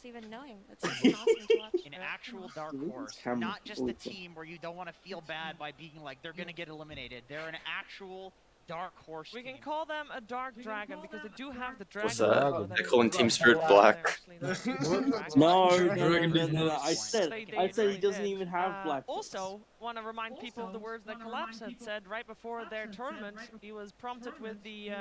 even knowing. It's just awesome to watch. An actual dark horse, not just a team where you don't want to feel bad by being like they're gonna get eliminated. They're an actual dark horse We team. can call them a dark dragon because they do have the dragon. What's that? logo They're is calling the Team Spirit black. black. No. I said They he doesn't did. even have black. Also, want to remind people of the words that Collapse had said right before their tournament. He was prompted with the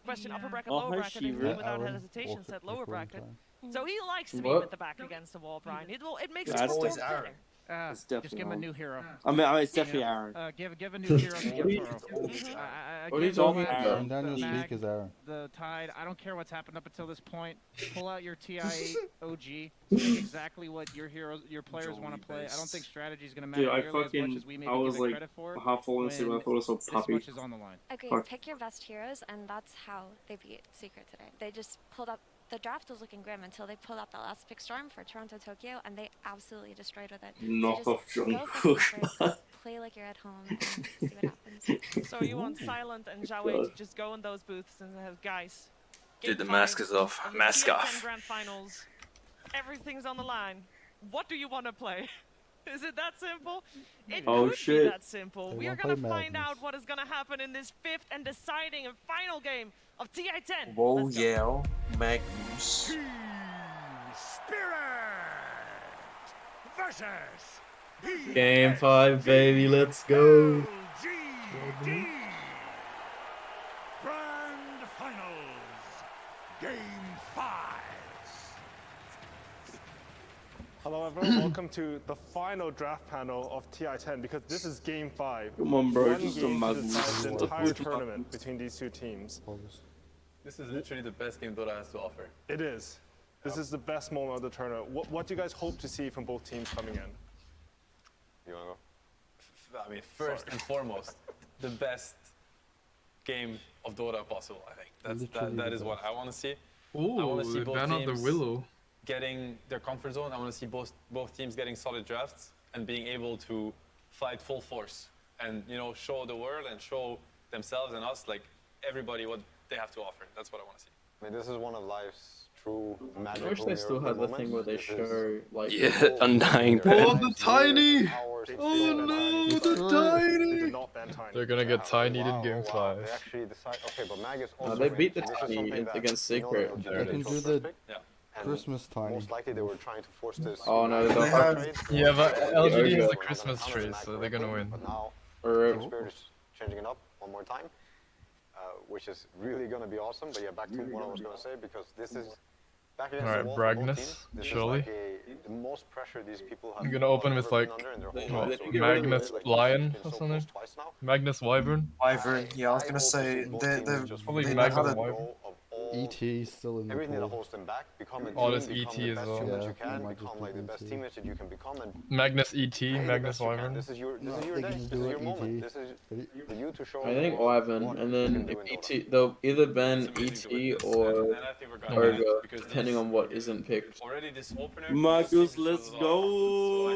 question upper bracket, lower bracket, and he without hesitation said lower bracket. So he likes to be with the back against the wall, Brian. It makes it more better. It's Just give definitely him a Aaron. new hero. I mean, it's definitely Aaron. Give a new hero to Gifuro. What are you talking Aaron. about? And Daniel Mag, Speak is Aaron. The Tide. I don't care what's happened up until this point. Pull out your TI8 OG. Make exactly what your players want to play. I don't think strategy is gonna matter Dude, I nearly as much fucking, as we maybe I was give it like credit for. half falling asleep when I thought I saw This Puppy. much is on the line. Agreed. Fuck. Pick your best heroes, and that's how they beat Secret today. They just pulled up. The draft was looking grim until they pulled up that last pick storm for Toronto Tokyo, and they absolutely destroyed with it. Knock so off just John go for Cook. comfort, play like you're at home, and see what happens. So you want Silent and Zhao to just go in those booths and have guys. Dude, the Game mask 5 is off. of the Mask TI10 off. Grand Finals. Everything's on the line. What do you want to play? Is it that simple? It Oh, could shit. be that simple. They We are wanna gonna play find Magnus. out what is gonna happen in this fifth and deciding and final game of TI10. Whoa, Let's go. yeah, Magnus. Game 5, baby, let's go. LGD Grand Finals Game 5. Hello everyone, welcome to the final draft panel of TI10 because this is game 5. Come on, bro, One just a game to Magnus. decide the entire tournament between these two teams. This is literally the best game Dota has to offer. It is. This is the best moment of the tournament. What do you guys hope to see from both teams coming in? You wanna go? I mean, first and foremost, the best game of Dota possible. I think that is what I want to see. I want to see both teams getting their comfort zone. I want to see both teams getting solid drafts and being able to fight full force and show the world and show themselves and us, like everybody, what they have to offer. That's what I want to see. I mean, this is one of life's true magical I wish they still had the thing where they show, like... Yeah, Undying Oh, Pen. the Tiny! Oh no, the They Tiny! did not ban Tiny. They're gonna get tinied in game 5. They actually decide, okay, but Magus No, also they beat the this is Tiny something that against we know Secret. that They can do the and Christmas Tiny. most likely they were trying to force this. Oh, no, they don't have have- Yeah, but LGD has Ogre. the Christmas tree, so they're gonna win. But now, Or, Team Spirit is changing it up one more time, which is really going to be awesome. But yeah, back to what I was going to say, because this is back against Alright, the wall for both Bragnus, teams. This surely. is like the most pressure these people have. I'm gonna open with ever been like under in their They- whole they lives. can So get rid of Magnus it, like, Lion been or so something. close twice now. Magnus Wyvern. Wyvern, yeah, I was I gonna hope say, to see both they, teams just Probably they take know Magnus how to, Wyvern. control of all E.T. still in the everything that pool. holds them back, become a Oh, team, there's become E.T. the as best well. team that Yeah, you can, might become just like be the best E.T. teammates that you can become, and Magnus ET, play the Magnus best you can. Wyvern. This is your No, day. they can This do is it your moment. E.T. This is for you to show. I think Wyvern, what and you then can do if in Dota. ET, they'll either ban It's amazing to ET witness, or and I think we're gonna Okay. win it Ogre, because depending these- on what isn't picked. Already this opener. Magus, let's go!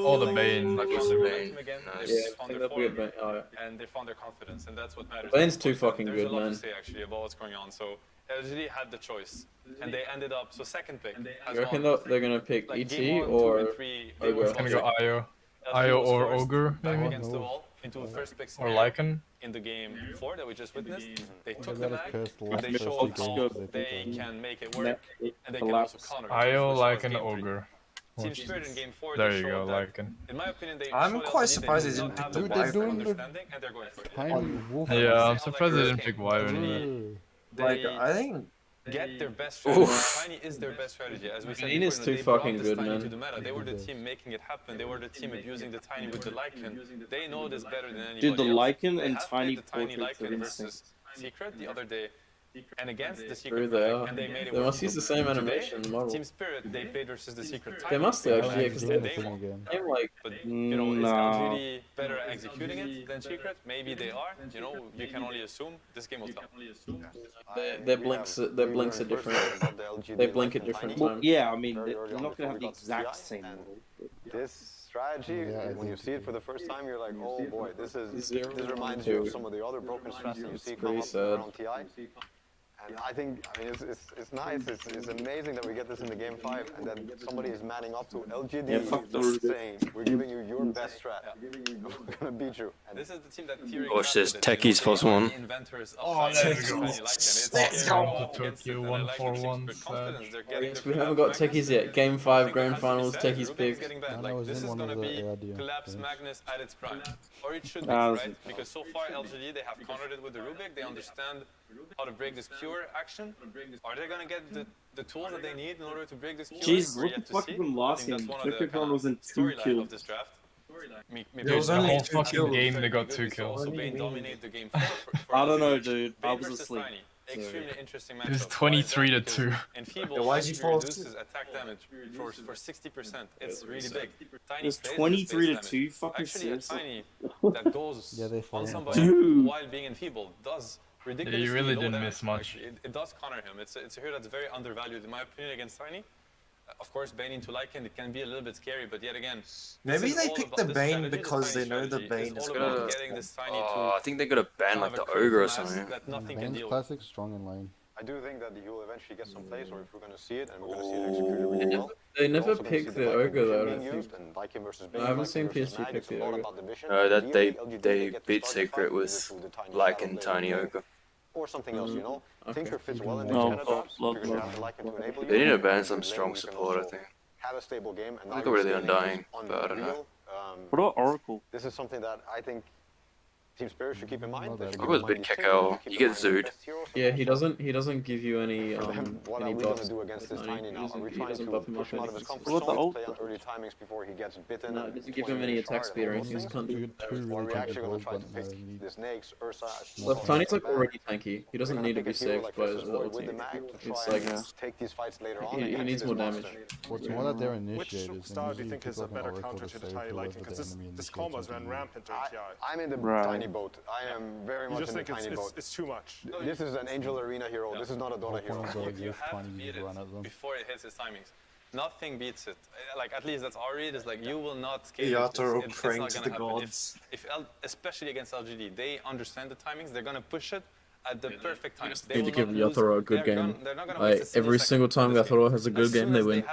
Oh, the Bane. They Magus found their the momentum Bane. again, Yeah, they I found think their that'll be a form, Bane. Oh, yeah. and they found their confidence, and that's what matters. Bane's too most. fucking There's good, a lot man. to say actually about what's going on. So LGD had the choice, and they ended up second pick. As You reckon well. they're gonna pick Like ET game 1, 2, or and 3, they Ogre? were It's gonna go both Io. second. LGD Io was or first, Ogre, back maybe? against the wall into first pick Or scenario Lycan? in the game 4 that we just witnessed. They They took the gotta mag, curse the they last showed person how games they beat can make it work, and they can collapse. also counter it. Io, which was Lycan, game 3. Ogre. Team Watch Spirit in this. game 4, There they you go, showed that, Lycan. in my opinion, they I'm showed quite LGD surprised they they do didn't not have pick the the Wyvern Wyvern. understanding, and they're going for it. Tiny wolf. Yeah, I'm Sound surprised they like didn't pick Wyvern. LGD, like, they I think, get their best Oof. strategy. Tiny is their best strategy. As we said Tiny before, is too they fucking brought this good, Tiny man. to the meta. They were the team making it happen. They were the team abusing the Tiny with the Lycan. They know this better than anybody Dude, the else. Lycan They and have Tiny played the Tiny portraits are Lycan insane. versus Secret the other day, and against the True, Secret they Pack, are. and they made it They work. must use the same Today, animation model. Team Spirit, they played versus the Secret They Tiny. must do, actually, yeah, because do and the they thing won. again. I'm like, But you know, is Nah. LGD better at executing it than Secret? Maybe they are. You know, you can only assume. This game will tell. their blinks are different. They blink at different Well, times. yeah, I mean, Very they're early on not gonna before have we the got to exact TI, same and model. This strategy, Yeah, I when you think see it for the first time, you're like, oh boy, this Zero reminds you of two. some of the other broken strats that you see It's come pretty up sad. around TI. And I think, I mean, it's nice. It's amazing that we get this in the game 5, and then somebody is manning up to LGD, saying, "We're giving you your best strat. We're gonna beat you." And this is the team that Theory Watch this, Techies first one. Oh, there we go. Let's go. Tokyo 141. We haven't got Techies yet. Game 5 grand finals, Techies pick. This is gonna be Collapse Magnus at its prime. Or it should be, right? Because so far LGD, they have countered it with the Rubik. They understand how to break this cure action. Are they gonna get the tools that they need in order to break this cure? Jesus, what the fuck happened last game? Tokyo was in 2 kills. Of this draft. Dude, the whole fucking game they got 2 kills. Bane dominate the game. I don't know, dude. I was asleep. Extremely interesting matchup. It was 23-2. Enfeeble reduces attack damage for 60%. It's really big. Tiny it's 23-2. Fucking actually, a seriously. Tiny that goes on somebody while being enfeebled does ridiculously. You really low didn't damage. miss much. It does counter him. It's a hero that's very undervalued in my opinion against Tiny. Of course, Bane into Lycan, it can be a little bit scary, but yet again... Maybe they picked the Bane because they know the Bane is gonna... Oh, I think they're gonna ban like the Ogre or something. Bane's classic, strong in lane. I do think that you'll eventually get some plays, or if we're going to see it, and we're going to see it executed really well. They never pick the Ogre though, I don't think. I haven't seen PSG pick the Ogre. No, that they beat Secret with Lycan Tiny Ogre. Or something else, you know? Tinker fits well in these kind of drops, because you have the Lycan to enable you. They need to ban some strong support, I think. Have a stable game, and I think really Undying, but I don't know. What about Oracle? This is something that I think Team Spirit should keep in mind. I was a bit Kakao. You get Zood. Yeah, he doesn't give you any what any are we buffs. going to do against this Tiny now? Are we trying to push him out of his comfort What about zone, play on early timings before he gets bitten? No, it doesn't give him any attack speed or anything. Or are we actually going to try to pick the snakes, Ursa? Well, Tiny's like already tanky. He doesn't need to be saved by his water team. It's like take these fights later on. He needs more damage. Well, it's more that they're initiators. Which style do you think is a better counter to the Tiny Lycan? Because this combos ran rampant in TI. I'm in the Tiny boat. I am very much in the Tiny boat. It's too much. This is an Angel Arena hero. This is not a Dota hero. You have to beat it before it hits its timings. Nothing beats it. Like at least that's our read. Is like you will not scale. Yatoro praying to the gods. Especially against LGD, they understand the timings. They're gonna push it at the perfect time. They need to give Yatoro a good game. Like every single time Yatoro has a good game, they win.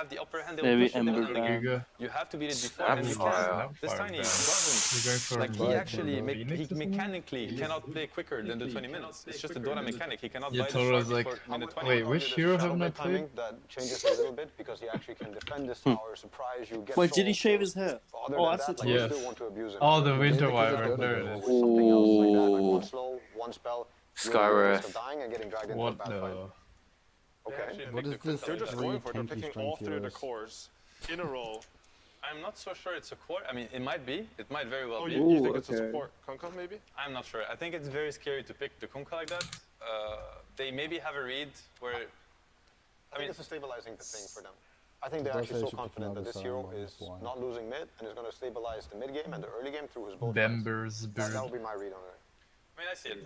Maybe Ember. You have to beat it before. And you can. This Tiny doesn't. Like he actually, he mechanically cannot play quicker than the 20 minutes. It's just a Dota mechanic. He cannot buy the shot before minute 20. Wait, which hero haven't I played? That changes a little bit because he actually can defend this tower, surprise you. Wait, did he shave his hair? Oh, that's it. Yes. Oh, the Winter Wyvern. There it is. One slow, one spell. Skywrath. What the? Okay. What is this? They're just going for it. They're tanky picking all strength three of the heroes? cores in a row. I'm not so sure it's a core. I mean, it might be. It might very well be. You think it's a support Kunkka maybe? I'm not sure. I think it's very scary to pick the Kunkka like that. They maybe have a read where... I mean, it's a stabilizing thing for them. I think they're actually so confident that this hero is not losing mid and is going to stabilize the mid game and the early game through his both. That would be my read on it. I mean, I see it.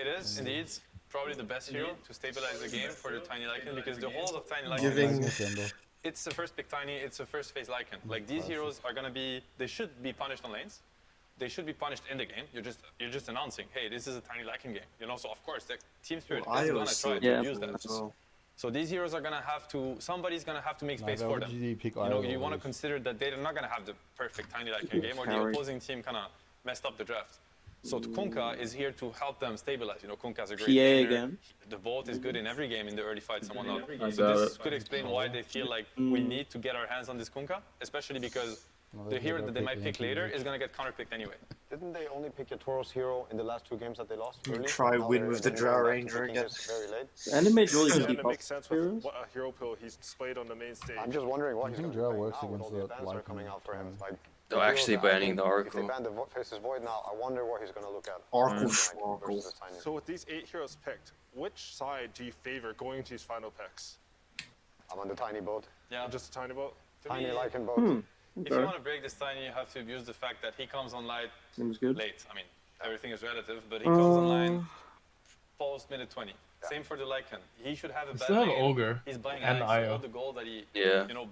It is indeed probably the best hero to stabilize the game for the Tiny Lycan because the whole of Tiny Lycan it's the first pick Tiny, it's the first phase Lycan. Like these heroes are gonna be, they should be punished on lanes. They should be punished in the game. You're just announcing, hey, this is a Tiny Lycan game. You know, so of course the Team Spirit is gonna try to use that. So these heroes are gonna have to, somebody's gonna have to make space for them. You know, you want to consider that they're not gonna have the perfect Tiny Lycan game or the opposing team kind of messed up the draft. So Kunkka is here to help them stabilize. You know, Kunkka's a great player. Again. The bolt is good in every game in the early fights and whatnot. So this could explain why they feel like we need to get our hands on this Kunkka, especially because the hero that they might pick later is going to get counterpicked anyway. Didn't they only pick Yatoro's hero in the last 2 games that they lost? Try win with the Drow Ranger again. Anime's really good. It makes sense with what a hero pool he's displayed on the main stage. I'm just wondering what he's going to Drow do works now with against all the the bans that are coming out for him. Like, They're actually banning the Oracle. If they ban the Faces Void now, I wonder what he's going to look at. Oracle. So with these 8 heroes picked, which side do you favor going into these final picks? I'm on the Tiny boat. Yeah. Just a Tiny boat? Tiny Lycan boat. If you want to break this Tiny, you have to abuse the fact that he comes online late. I mean, everything is relative, but he comes online post minute 20. Same for the Lycan. He should have a bad have game. Ogre He's buying and all the gold that he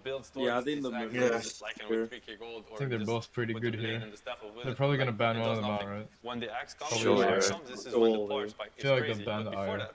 builds towards I think Lycan with 3k gold. I think they're both pretty good here. They're probably going to ban one of them out, right? When the axe comes, Sure. this is when the power spike is I feel like crazy. they'll ban But the before Ire. that,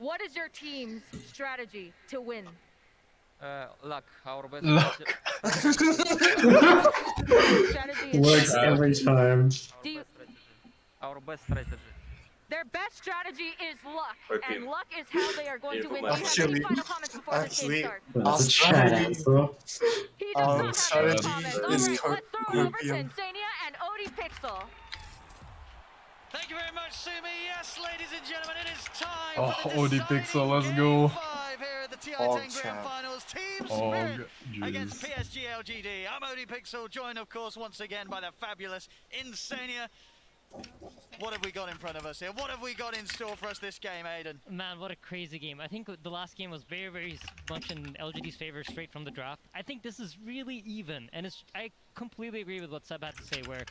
What is your team's strategy to win? Luck. Our best. Luck. Strategy is Works every time. Do you, Our best strategy. Their best strategy is luck, Okay. and luck is how they are going Yeah, to win. but Do you have any final comments before this game starts? Our strategy, He does not have any strategy comments. is All right, let's throw it over to opium. Insania and Odie Pixel. Thank you very much, Sumi. Yes, ladies and gentlemen, it is time Oh, for the Odie deciding Pixel, let's Game go. 5 here at the TI Oh, 10 Grand champ. Finals. Team Oh, Spirit against jeez. PSG LGD. I'm Odie Pixel, joined, of course, once again by the fabulous Insania. What have we got in front of us here? What have we got in store for us this game, Aiden? Man, what a crazy game. I think the last game was very, very much in LGD's favor straight from the draft. I think this is really even, and I completely agree with what Seb had to say, where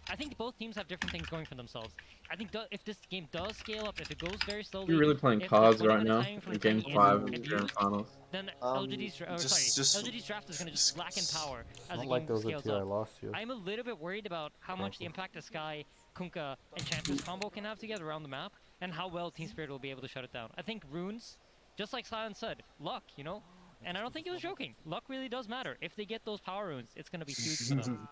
I think both teams have different things going for themselves. I think if this game does scale up, if it goes very slowly... You're really playing if cards the 20 right minute now timing from in the Game timing 5 isn't of the Grand abused, Finals. then LGD's draft is going to just lack in power as the Not like game there was a scales TI up. last year. I'm a little bit worried about how much the impact the Sky, Kunkka, and Champions combo can have together around the map, and how well Team Spirit will be able to shut it down. I think Runes, just like Silent said, luck, you know? And I don't think he was joking. Luck really does matter. If they get those power runes, it's going to be huge for them.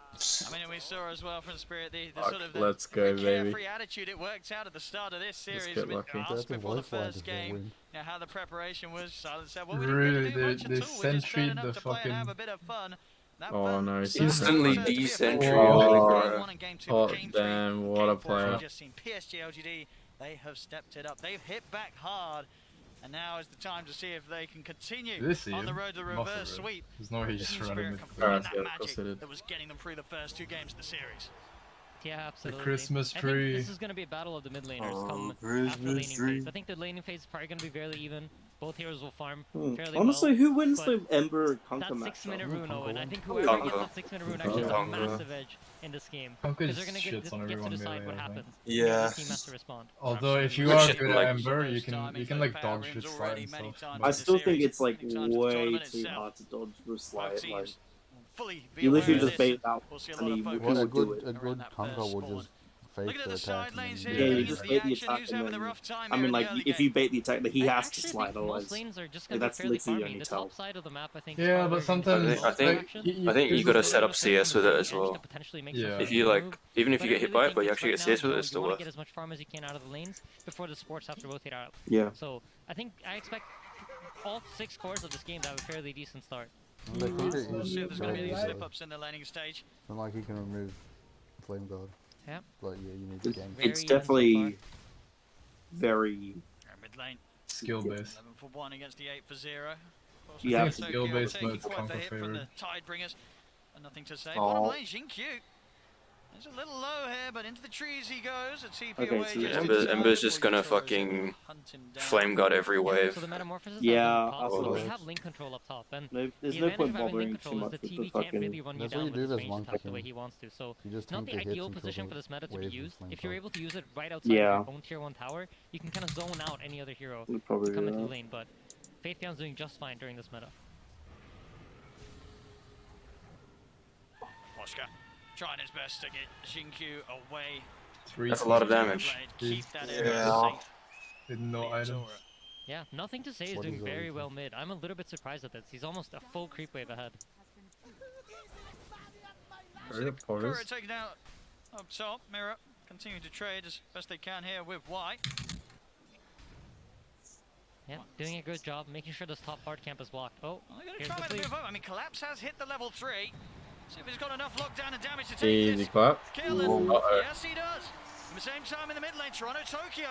I mean, we saw as well from Spirit the Fuck, sort of let's go, the baby. carefree attitude it worked out at the start of this series. get I mean, lucky. asked That's a before the voice line first to win. game, you know, how the preparation was. Silent said, well, we didn't Really, really do much they at all. We're just sentry'd turning the up to play and have a fucking... bit of fun. That Oh fun no, he's instantly certainly decentry. Game Oh, one and game two, hot game three, damn, what a game four, as player. we've just seen PSG LGD, they have stepped it up. They've hit back hard. And now is the time to see if they can continue This on the year? road to the Must reverse have. sweep. There's no way he's Team running Spirit it. confirmed Yeah, that of course magic it is. that was getting them through the first two games of the series. Yeah, absolutely. Christmas I tree. think this is going to be a battle of the mid laners come after the Christmas laning tree. phase. I think the laning phase is probably going to be fairly even. Both heroes will farm fairly Honestly, well. who wins but the Ember Kunkka that match? 6-minute rune, Owen, I think Kunkka. whoever gets Kunkka. that 6-minute rune actually has a Kunkka. massive edge in this game. Kunkka Because they're going to shits on get to everyone decide melee, what I think. happens. Yeah. The other team has to respond. Although if you Which are is good like- at Ember, you can like dodge shit slide and stuff. I still think it's like Many times the way tournament too itself. hard to dodge with Both slide. Like, teams fully be you literally aware just of bait this. it out We'll see a and lot he of will focus Well, a do it. good around that Kunkka first will spawn. just fake Looking at the the attack side and lanes then here, Yeah, getting you into just the bait the action. attack Who's and having the then... rough time I here mean, in the like, early if game? you bait the attack, he I has to actually slide, think otherwise... most lanes are just like, going to be that's fairly literally farmy. only The tell. top side of the map, I think. Yeah, is but very sometimes, useful I think- action. I think you gotta set up There's CS with it an as edge well. to potentially make Yeah. some If you sort of like, move. even if But you I get hit really by it, think but you it's actually right get now, CS with you it, know, it's you still want to worth. get as much farm as you can out of the lanes before the supports have to rotate out. Yeah. So I think I expect all 6 cores of this game to have a fairly decent start. And they could get We'll see if used there's going to be any to slip-ups in the laning stage. and like you can remove Flame Guard. Yeah. But yeah, you need the It's, game. Very it's even so definitely very... Mid lane, Skill based. 11 for 1 against the 8 for 0. Of course, Yeah. I think it's skill based, but taking it's quite the Kunkka hit from the favored. Tidebringers. And nothing to say. Oh. Bottom lane, Xingqiu. He's a little low here, but into the trees he goes. A TP Okay, away so just Ember, inside Ember's just before gonna Yutaro is able to fucking hunt him down. flame guard every So wave. the Metamorphosis Yeah, have I been saw they that. have link control up top, and No, there's the no advantage point of having bothering link too control is much the with TV the can't really fucking... run you That's down what you with do his as range monkey attack the way king. he wants to. So You just not tank the the hits ideal until position the for this meta to be wave used. flame If you're guard. able to use it right outside Yeah. your own tier 1 tower, you can kind of zone out any other hero We'll to probably come do into the that. lane. But Faithbeyond's doing just fine during this meta. Oscar trying his best to get Xingqiu away. That's a lot of damage. Keep that area Yeah. safe. With no for items. Yutaro. Yeah, nothing to say is What doing is very everything? well mid. I'm a little bit surprised at this. He's almost a full creep wave ahead. Hurry up, Kura Porters. taking out up top. Mirror continuing to trade as best they can here with White. Yeah, doing a good job, making sure this top hard camp is blocked. Oh, Well, they're going to here's try the and fleet. move up. I mean, Collapse has hit the level 3. See if he's got enough lockdown and damage to take Easy this. clap. Kill him. Uh-oh. Yes, he does. At the same time in the mid lane, Toronto, Tokyo.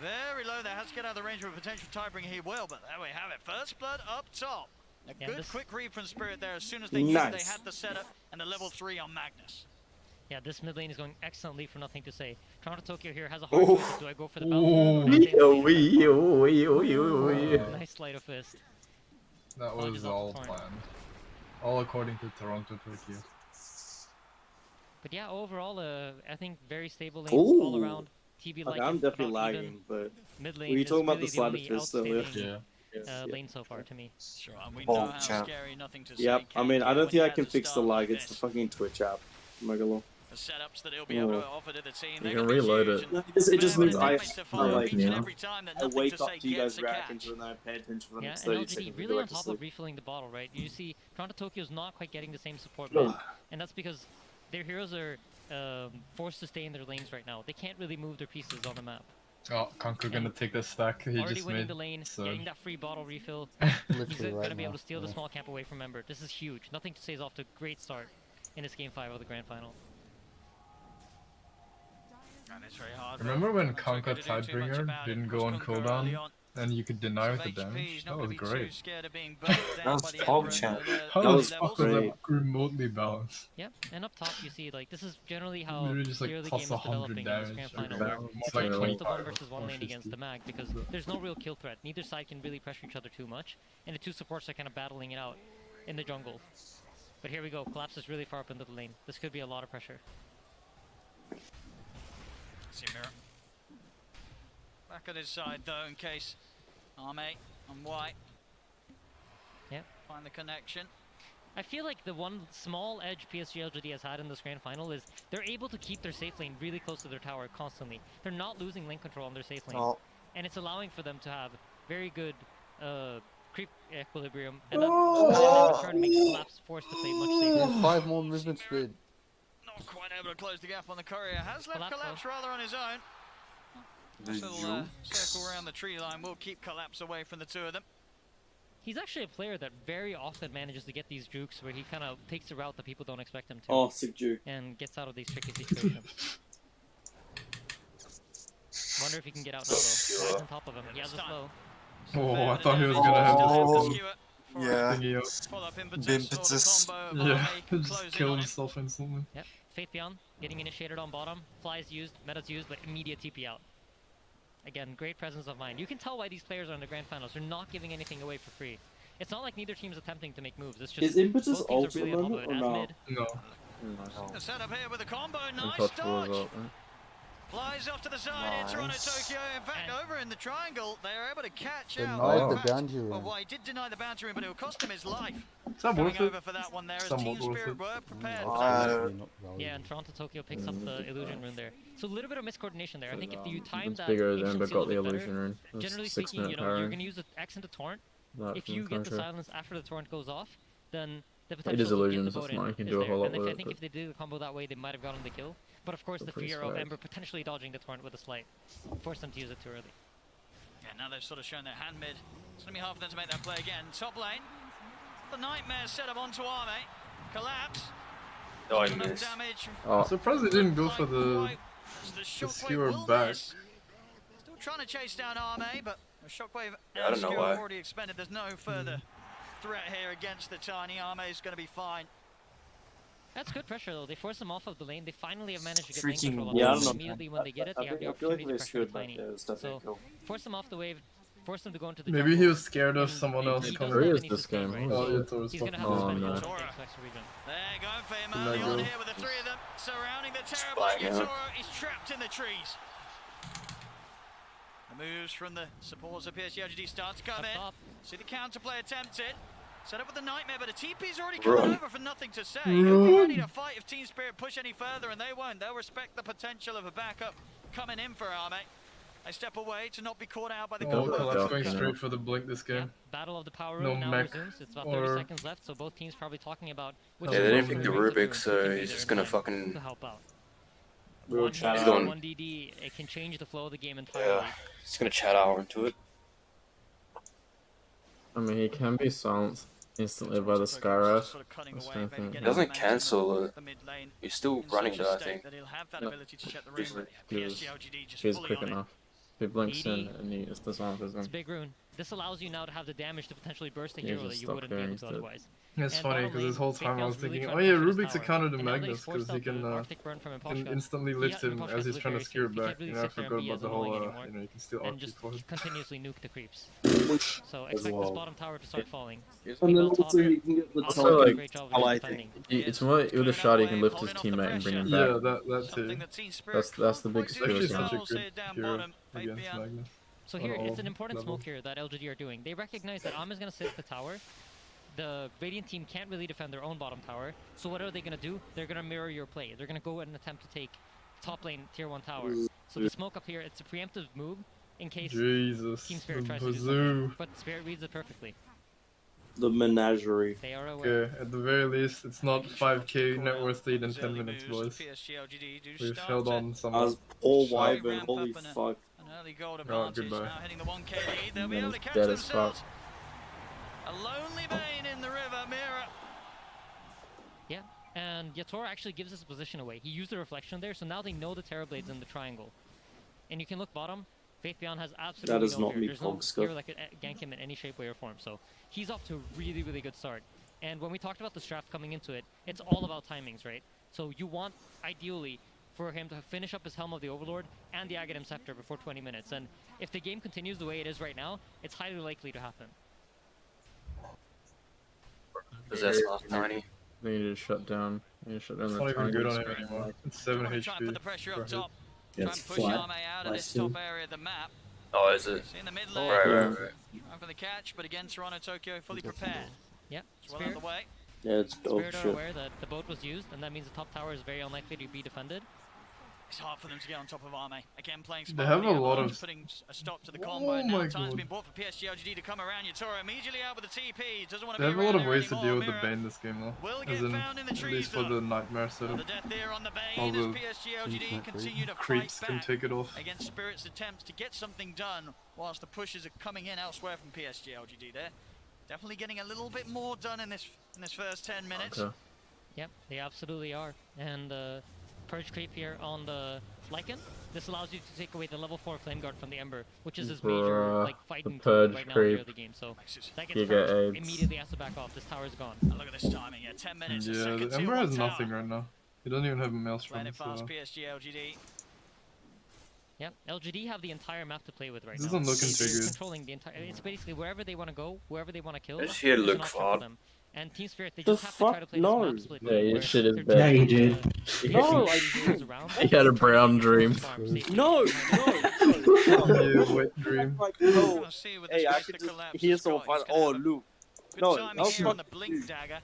Very low there. Has to get out of the range of a potential Tidebringer. He will, but there we have it. First blood up top. A Yeah, good this- quick read from Spirit there. As soon as they knew they Nice. had the setup and the level 3 on Magnus. Yeah, this mid lane is going excellently for nothing to say. Toronto Tokyo here has a hard choice of do I go for the bounce Ooh. or stay in the lane? Ooh. Nice sleight of fist. That Apologies was off all the point. planned. All according to Toronto, Tokyo. But yeah, overall, I think very stable lanes Ooh. all around. TB like Okay, I'm definitely lagging, but... mid Were lane you is talking about really the sleight of only fist earlier? outstanding, Yeah. lane so far to me. Sure, and we Oh, know how champ. scary nothing to say Yep, I can mean, I get don't when think I you can have to fix the start lag, like it's the this. fucking Twitch app. Megalo. The setups that he'll be able to offer to the team. You they're can gonna be reload huge it. and No, it just fair means bit of I, damage to follow like, each and yeah. every time that I nothing wake to up say to you guys gets a reacting catch. to it and I pay attention for the Yeah, next and 30 LGD seconds really before I on go top to of sleep. refilling the bottle, right? You see, Toronto Tokyo is not quite getting the same support mid, and that's because their heroes are forced to stay in their lanes right now. They can't really move their pieces on the map. Oh, Conker gonna take the stack he Already just winning made. the lane, So getting that free bottle refill. Literally He's right gonna be able now, to steal the yeah. small camp away from Ember. This is huge. Nothing to say is off to a great start in this game 5 of the grand final. And it's very hard. remember when Conker Conker Tidebringer didn't go on cooldown and you could deny with the damage? That was great. That was top champ. How That the was fuck was great. that remotely balanced? Yep, and up top you see like this is generally how Literally just like the early plus game is 100 developing in this damage. grand Or final. Where more it's like like just a 25 1 versus 1 lane 150. against the mag because there's no real kill threat. Neither side can really pressure each other too much, and the two supports are kind of battling it out in the jungle. But here we go. Collapse is really far up into the lane. This could be a lot of pressure. See Mirror. Back at his side though, in case Arme and White Yep. find the connection. I feel like the one small edge PSG LGD has had in this grand final is they're able to keep their safe lane really close to their tower constantly. They're not losing lane control on their safe lane. Oh. And it's allowing for them to have very good creep equilibrium. And that in turn makes Collapse forced to play much safer. 5 more movement speed. Not quite able to close the gap on the courier. Has left Collapse rather on his own. This little circle around the tree line will keep Collapse away from the two of them. He's actually a player that very often manages to get these jukes where he kind of takes a route that people don't expect him to. Oh, sick juke. And gets out of these tricky situations. Wonder if he can get out now though. Right on top of him. He has a slow. Oh, I thought he was gonna have the Yeah. Follow-up Impetus. Yeah, just killed himself instantly. Yep. Faith Beyond getting initiated on bottom. Flies used, meta's used, but immediate TP out. Again, great presence of mind. You can tell why these players are in the grand finals. They're not giving anything away for free. It's not like neither team's attempting to make moves. It's just Is Impetus both teams are ult really at the on top of moment it. or As no? mid, The setup here with the combo. Nice Untouchable as dodge. well. Flies off to the side in Toronto, Tokyo. In fact, over in the triangle, they are able to catch out. Denied the In fact, boundary well, ring. well, he did deny the boundary ring, but it will cost him his life. Is that Coming worth it? over for that one there as Somewhat Team worth Spirit it. were prepared for that. yeah, and Toronto Tokyo picks up the illusion rune there. So a little bit of miscoordination there. I think if you time It's that bigger ancient than but seal a got the bit better, illusion rune. That's generally 6 speaking, minute you know, you're power. going to use the X into torrent. That If from you get the Contra. silence after the torrent goes off, then the It potential is to get illusions, the that's boat fine, in you can is do a there. whole lot And I with think it, if they did the combo that way, they might have gotten the kill. But of course, the pretty fear of swag. Ember potentially dodging the torrent with a slight forced them to use it too early. Yeah, now they've sort of shown their hand mid. It's going to be hard for them to make that play again. Top lane. The Nightmare set up onto Arme. Collapse. Oh, I Enough missed. damage. I'm surprised they didn't go for the The skewer Shockwave will back. miss. Still trying to chase down Arme, but the Shockwave I don't know skewer why. already expended. There's no further threat here against the Tiny. Arme is going to be fine. That's good pressure though. They force them off of the lane. They finally have managed to get Freaking lane control on yeah, I them. don't know. Immediately when they get it, I they have the feel like opportunity they to pressure screwed the that. Tiny. Yeah, it was definitely So cool. force them off the wave, force them to go into the Maybe jungle. he was scared of and someone else he coming. doesn't Where have is any this sustain, game? right? Oh, So yeah, Taurus he's gonna have fucking to Oh, spend a no. lot of things to extra region. They're going for him Lego. early on here with the three of them surrounding the terrible Spying out. Yatoro. He's trapped in the trees. The moves from the supports of PSG LGD start to come Up in. top. See the counterplay attempted. Set up with the Nightmare, but a TP's already coming Run. over for nothing to say. He'll be ready to fight if Team Spirit push any further, and they won't. They'll respect the potential of a backup coming in for Arme. They step away to not be caught out by the Oh, combo. Collapse going Yeah. straight for the blink this Yeah, game. Battle of the Power No Room now mech resumes. It's about 30 or- seconds left, so both teams probably talking about which Yeah, they of didn't those pick the rings Rubik, can so be he's there just in gonna time fucking- to help out. We will One chat DD, He's out. going- one DD, it can change the flow of the game entirely. Yeah, he's gonna chat hour into it. I mean, he can be silenced instantly by the Skyrath. Sort of cutting That's away, the maybe thing. getting It doesn't momentum in cancel, the mid lane. He's still In running such a though, I state think. that he'll have that No, ability to check the he's- room, but he PSG was- LGD just He's fully quick on it. enough. If he blinks in 80. and he it's the silences It's him. big rune. This allows you now to have the damage to potentially burst a Yeah, hero just that you stop wouldn't be there able to instead. otherwise. It's And funny bottom because this lane, whole Big time I was Bell's really thinking, trying oh to yeah, push his Rubik's a tower. counter to And now they've Magnus forced because he out the can Arctic burn from can Impossible. instantly lift him as he's trying to skewer He can't back. really You know, I sit there and forgot be about as the whole, annoying anymore you know, you can still and arc just for him. continuously nuke the creeps. So As expect well. this bottom tower to start falling. And Big then Bell top, also you can get the also Also, doing a like, great job how of I defending. It's more with a shot he can lift his teammate and bring him back. Yeah, that too. Something that Team Spirit That's the big can't skill quite do Actually, set. such a themselves good here down hero bottom. against Fabian. Magnus. So on here, it's all an important levels. smoke here that LGD are doing. They recognize that Am is going to sit at the tower. The Radiant team can't really defend their own bottom tower. So what are they going to do? They're going to mirror your play. They're going to go and attempt to take top lane tier 1 tower. So the smoke up here, it's a preemptive move in case Jesus, Team Spirit the tries to do bazoo. something. But Spirit reads it perfectly. The menagerie. They are aware. Okay, at the very least, it's not 5k net worth lead in 10 minutes, boys. PSG LGD do We've start held to on somewhat. As Paul Sharp Wyvern, ramp holy up and fuck. an Early gold Oh, advantage, goodbye. now hitting the 1k lead. They'll be Man, able to he's catch dead as fuck. themselves. A lonely Bane in the river, Mira. Yeah, and Yator actually gives his position away. He used the reflection there, so now they know the Terrorblade's in the triangle. And you can look bottom. Faith Beyond has absolutely That is no not fear. me, There's no Pogska. hero that could gank him in any shape, way, or form. So he's off to a really, really good start. And when we talked about the draft coming into it, it's all about timings, right? So you want, ideally, for him to finish up his Helm of the Overlord and the Aghanim Scepter before 20 minutes. And if the game continues the way it is right now, it's highly likely to happen. Possess last 90. They need to shut down. They need to shut down It's the not even good on target. him anymore. It's 7 Try and put HP. the pressure per up hit. top. Yeah, Try it's and push flat. Arme out of this Flat top area of the map. Oh, is it? See in the mid Oh, lane. Right, right, right. Going for the catch, but again, Toronto Tokyo fully prepared. Yep. It's well out of the way. Yeah, it's dog Spirit are shit. aware that the boat was used, and that means the top tower is very unlikely to be defended. It's hard for them to get on top of Arme. Again, playing They smart have with the a lot avalanche, of- putting a stop to the combo. Oh And now my time's God. been bought for PSG LGD to come around. Yatoro immediately out with the TP. Doesn't want to They be have a lot around of there ways to anymore. deal with the Mira Bane this game though. will As get in, found in the at trees, least for though. the Nightmare setup. The death there on the All Bane as the PSG LGD infinite continue to creeps fight can back take it off. against Spirit's attempts to get something done whilst the pushes are coming in elsewhere from PSG LGD there. Definitely getting a little bit more done in this first 10 minutes. Okay. Yep, they absolutely are. And Purge Creep here on the Lycan. This allows you to take away the level 4 Flame Guard from the Ember, which is his major Bruh, like fighting the tool Purge right now Creep. in the early game. So that gets Giga purged, AIDS. immediately has to back off. This tower's gone. And look at this timing, yeah, 10 minutes. Yeah, second the tier Ember one has tower. nothing right now. He doesn't even have a Playing Maelstrom, it fast, so... PSG LGD. Yep, LGD have the entire map to play with right Doesn't now. look They're configured. controlling the entire. It's basically wherever they want to go, wherever they want to kill. This here there's an look option fun. for them. And Team Spirit, they The just have to try fuck? to play No. this map split. Yeah, game your where shit is they're bad. trying Yeah, you to did. get No, the I heroes around. He had a brown dream. No, Yeah, wet dream. Like, no. Let's see with Hey, this I race could to just collapse. hear Scott, someone he's fight. gonna Oh, have a Luke. good No, timing that was here on the fucking blink dude. dagger.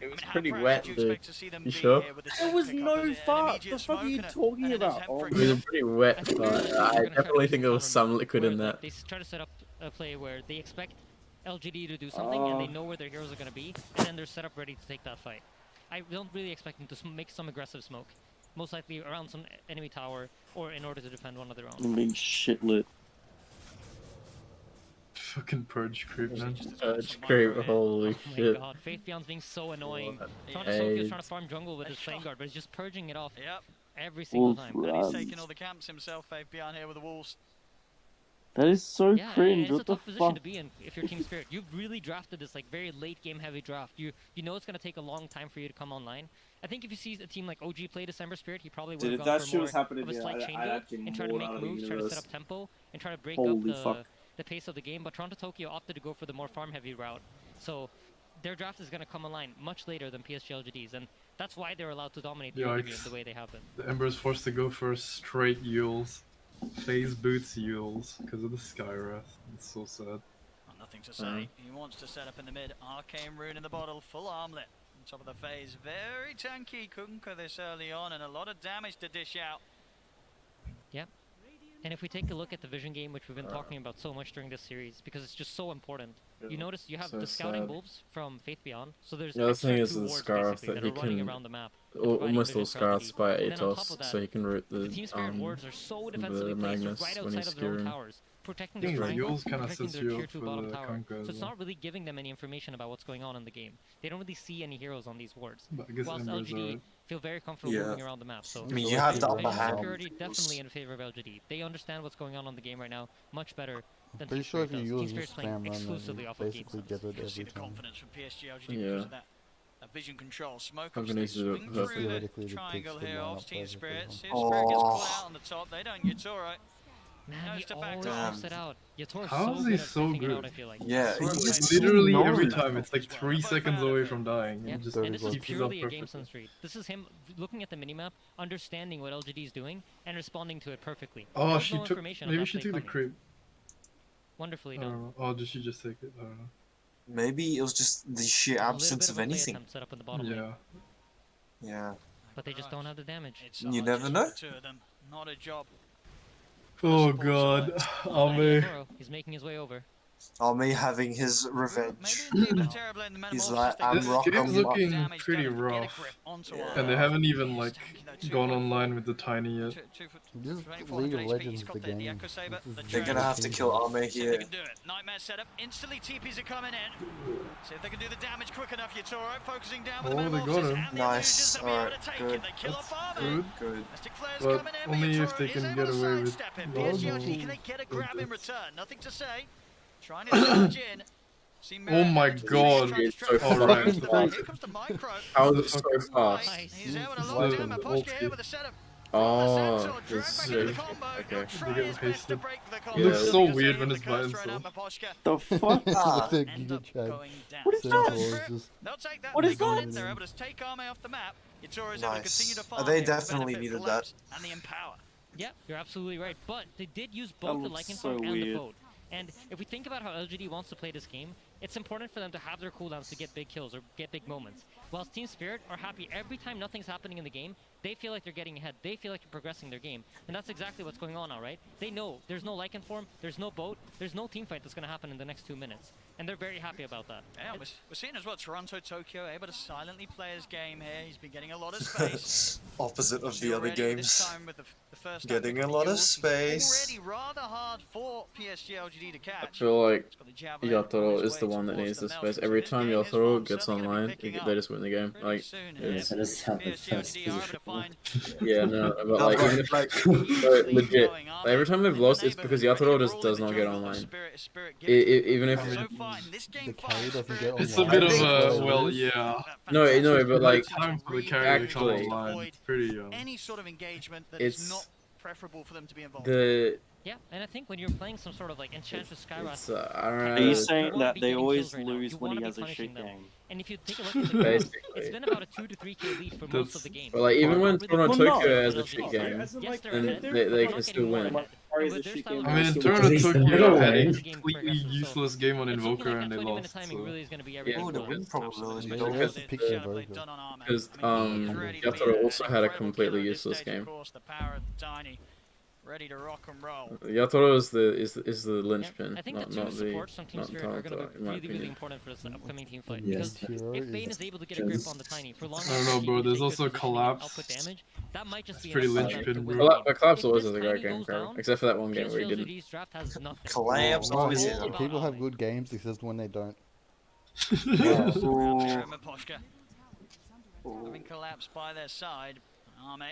It was How pretty proud wet, did you dude. expect to see them You be sure? here with this There was pickup? no Was it an fart. immediate The fuck are smoke you and a- talking and an about? attempt Oh for a my It was kill? a pretty wet, I think but they're I gonna try to definitely do think there was counter some move liquid where in they- that. They try to set up a play where they expect LGD to do something and they know where their heroes are going to be, and then they're set up ready to take that fight. I don't really expect them to make some aggressive smoke. Most likely around some enemy tower or in order to defend one of their own. I'm being shit lit. Fucking Purge Creep, man. Purge Creep, holy Oh my shit. god, Faith Beyond's being so annoying. Yeah. Toronto Tokyo's trying to AIDS. farm jungle with his Flame Guard, but he's just purging it off Yep, every single Oof, time. and he's Raz. taking all the camps himself, Faith Beyond here with the Wolves. That is so Yeah, and cringe. it's a What the tough position fuck? to be in if you're Team Spirit. You've really drafted this like very late game heavy draft. You know it's going to take a long time for you to come online. I think if you see a team like OG play December Spirit, he probably would Dude, have if gone that for shit more was happening of a here, slight I'd chain build actually and try to mold make out of the moves, try to set universe. up tempo, and try to break up Holy fuck. the pace of the game. But Toronto Tokyo opted to go for the more farm heavy route. So their draft is going to come online much later than PSG LGD's, and that's why they're allowed to dominate the early game Yikes. the way they have been. The Ember is forced to go for straight Yules. Phase boots Yules because of the Skywrath. It's so sad. Well, nothing to say. He wants to set up in the mid. Arcane Rune in the bottle, full armlet. On top of the phase, very tanky Kunkka this early on, and a lot of damage to dish out. Yep. And if we take a look at the vision game, which we've been talking about so much during this series, because it's just so important, you notice you have So the scouting sad. wolves from Faith Beyond. So there's Yeah, the extra thing is 2 the wards Scarf basically that that he are running can around the map. almost all vision for Scarfs LGD. by And then on top Atos, of that, so he can root the Team Spirit wards are so defensively placed Magnus right when outside he's of their own skewering. towers, protecting Thing their is, triangle, Yules kinda protecting sets their you tier up 2 for bottom the tower. Kunkka So as it's well. not really giving them any information about what's going on in the game. They don't really see any heroes on these wards. But I guess Whilst Ember's LGD alright. feel very comfortable Yeah. moving around the map. So I mean, you have the vision upper hand. security definitely in favor of LGD. They understand what's going on in the game right now much better than Pretty Team sure if Spirit you does. Team use Spirit's spam playing run, then exclusively you off of game basically sense. get it You see every the time. confidence from PSG LGD Yeah. because of that vision control. Smoke I'm ups, gonna they use it swing perfect. through the Theoretically, it triangle takes the here line off up Team perfectly, Spirit. huh? See if Spirit gets caught out on the top. They don't. It's alright. Man, Knows he to back always off. flips it out. Yator's How so is good he at so flipping it good? out, I feel like. Yeah, Sort of he like just Literally knows every it. time, it's like 3 Both seconds out of away it. from dying. Yeah, And just and this is keeps it up purely a game perfectly. sense read. This is him looking at the minimap, understanding what LGD is doing, and responding to it perfectly. Oh, There's she no took. information on Maybe that she play took the coming. creep. Wonderfully I done. don't know. Oh, did she just take it? I don't know. Maybe it was just the sheer A little absence bit of a play anything. attempt set up in the bottom lane, Yeah. Yeah. but they just don't have the damage. It's You arduous never for know. the two of them. Not a job. Oh Support god. side. Ame. Yatoro, he's making his way over. Army having his revenge. He's like, This I'm rock, game's I'm looking pretty rough, and they haven't even like gone online with the tiny yet. This is League of Legends, the game. They're gonna have to kill Army here. Nightmare setup. Instantly TPs are coming in. See if they can do the damage quick enough. Yatoro focusing down with the Oh, they got him. Nice. Alright, good. Good. Good. But only if they can get away with PSG, can they get a grab in return? Nothing to say. Trying to charge in. Oh my god. Alright. How is it so fast? He's there with a lot of damage. Poshka here with a setup. Oh, this is Okay. It looks so weird when it's by himself. The fuck? What is that? What is that? They're able to take Arme off the map. Nice. They definitely needed that. And the empower. Yeah, you're absolutely right. But they did use both the Lycan so Form and the weird. Boat. And if we think about how LGD wants to play this game, it's important for them to have their cooldowns to get big kills or get big moments. Whilst Team Spirit are happy every time nothing's happening in the game, they feel like they're getting ahead. They feel like they're progressing their game. And that's exactly what's going on now, right? They know there's no Lycan Form, there's no Boat, there's no team fight that's going to happen in the next 2 minutes. And they're very happy about that. Yeah, we're seeing as well Toronto Tokyo able to silently play his game here. He's been getting a lot of space. Opposite of the other Already this games. time with the first Getting a lot of space. Already rather hard for PSG LGD to catch. I feel like Yatoro is the one that needs the space. Every time Yatoro gets online, they just win the game. Like, it's, yeah, no, but like, even if, legit, every time they've lost, it's because Yatoro just does not get online. Even if It's a bit of a, well, yeah. No, but like, time for the carry to come actually, online. It's pretty, any sort of engagement that it's is not preferable for them to be involved. Yeah, and I think when you're playing some sort of like Enchantress Skywrath, Are you saying that they always lose when he has a shit game? And if you take a look at the game, it's been about a 2 to 3k lead for most of the game. But like, even when Toronto Tokyo has a shit Yes, game, they're then ahead, they but can still win. I mean, Toronto Tokyo had a completely useless game on Invoker and they lost. So. Yeah, because Yatoro also had a completely useless game. Ready to rock and roll. Yatoro is the linchpin, I think not the two the supports from Team Spirit are going to be really, really important for this upcoming team fight. Because if Bane is able to get a grip on the Tiny for long, I don't know, bro. There's also Collapse. Output damage, that might just be pretty linchpin, bro. But Collapse always has a great game, bro. Except for that one game where he didn't. Collapse always is. People have good games except when they don't. Having collapsed by their side. Arme.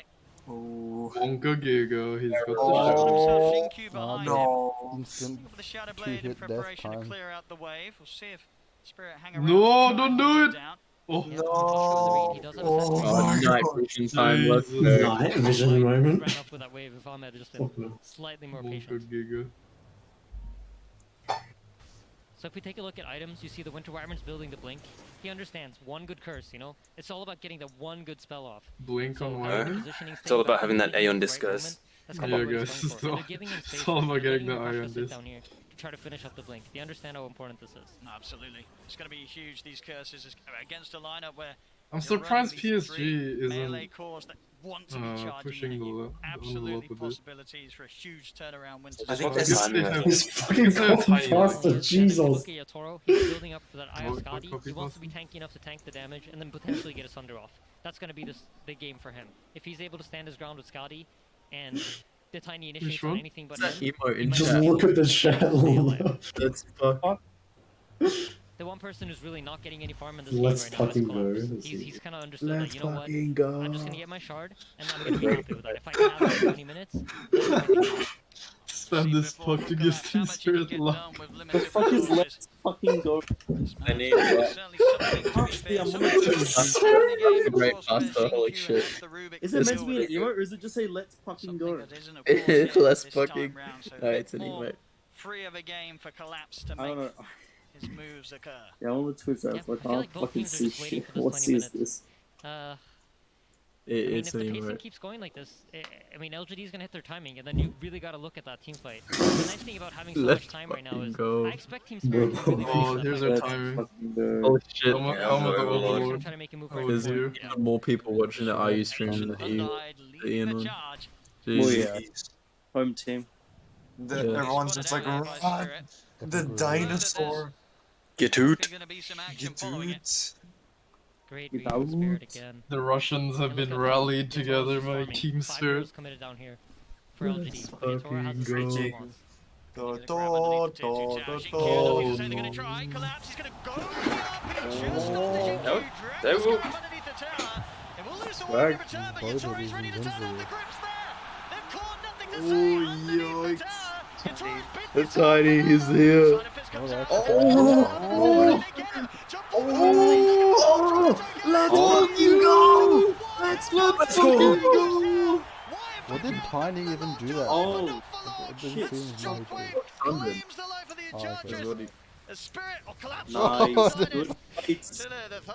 Wonka Giga, he's got the Oh, shot. no. Instant The Shadow Blade in 2-hit death preparation to time. clear out the wave. We'll see if Spirit hang around. No, don't do it! Oh, Oh, night vision time, let's go. Night vision moment. Ran up with that wave if Ahmed had just been slightly more patient. Wonka Giga. So if we take a look at items, you see the Winter Wyvern's building the Blink. He understands one good curse, you know? It's all about getting the one good spell off. Blink on Wyvern. It's all about having that Aeon Discus. Yeah, guys, it's all about getting the Aeon Disc. Down here to try to finish up the Blink. They understand how important this is. No, absolutely. It's going to be huge, these curses, against a lineup where I'm surprised PSG melee isn't cores that want to be charging pushing you. the Absolutely envelope a bit. possibilities for a huge turnaround win. I think this He's fucking faster, Jesus. Look at Yatoro, he's building up for that Eye of Skadi. He wants to be tanky enough to tank the damage and then potentially get a Sunder off. That's going to be the game for him. If he's able to stand his ground with Skadi and the Tiny initiates on anything but him, Just look at the chat. That's fuck. the one person who's really not getting any farm in this Let's game right now fucking is Collapse. go. He's kind of understood Let's that, you know what, fucking go. I'm just going to get my shard, and I'm going to be happy with that. If I can have it for 20 minutes, Spam this puck to give Team Spirit luck. The fuck is let's fucking go? I need great pasta, holy shit. Is it meant to be an emote or is it just say let's fucking go? Let's fucking. No, it's an emote. Free of a game for Collapse to I don't know. make his moves occur. Yeah, on the Twitter, Yeah, it's like, I feel I like can't both fucking teams are see just waiting shit. for this What 20 is minutes. this? It's if the an pacing emote. keeps going like this, I mean, LGD is going to hit their timing, and then you really got to look at that team fight. The nice thing about having so much time right now is I expect Team Spirit to really Oh, finish here's that our fight. timing. Holy shit. I'm the overlord. Trying to make a move Is you? More people watching the IU stream than the Ian one. Well, Jeez. yeah. Home team. Everyone's just like, run. The dinosaur. Getoot. Great reading spirit again. The Russians have been rallied together by Team Spirit. Committed down here for LGD. Fucking has go. They will. Swag. Oh, yikes. The tiny is here. Oh, Let's fucking go! Let's fucking go! What did Tiny even do that? Oh, it didn't seem like it. Oh, okay. Nice.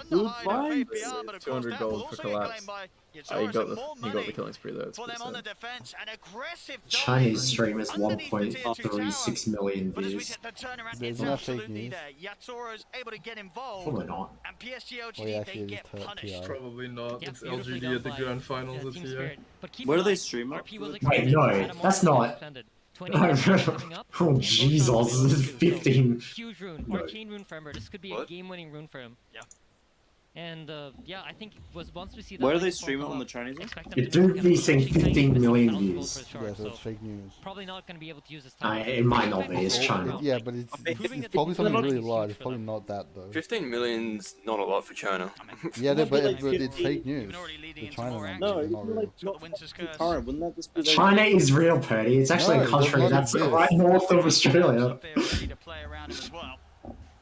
Good fight. Good fight. 200 gold for collapse. He got the killing spree though. Chinese stream is 1.36 million views. There's not fake news. Probably not. Oh yeah, actually it is TI. Probably not. It's LGD at the grand finals this year. Where do they stream it? Wait, no, that's not. Oh Jesus, this is 15. Huge rune, arcane rune for Ember. This could be a game-winning rune for him. Yeah. And yeah, I think once we see that. Where do they stream it on the Chinese one? It do be saying 15 million views. Yeah, so it's fake news. Probably not going to be able to use this time. It might not be, it's China. Yeah, but it's probably something really large. It's probably not that though. 15 million's not a lot for China. Yeah, but it's fake news. The China one is not real. China is real, Purdy. It's actually a country that's right north of Australia.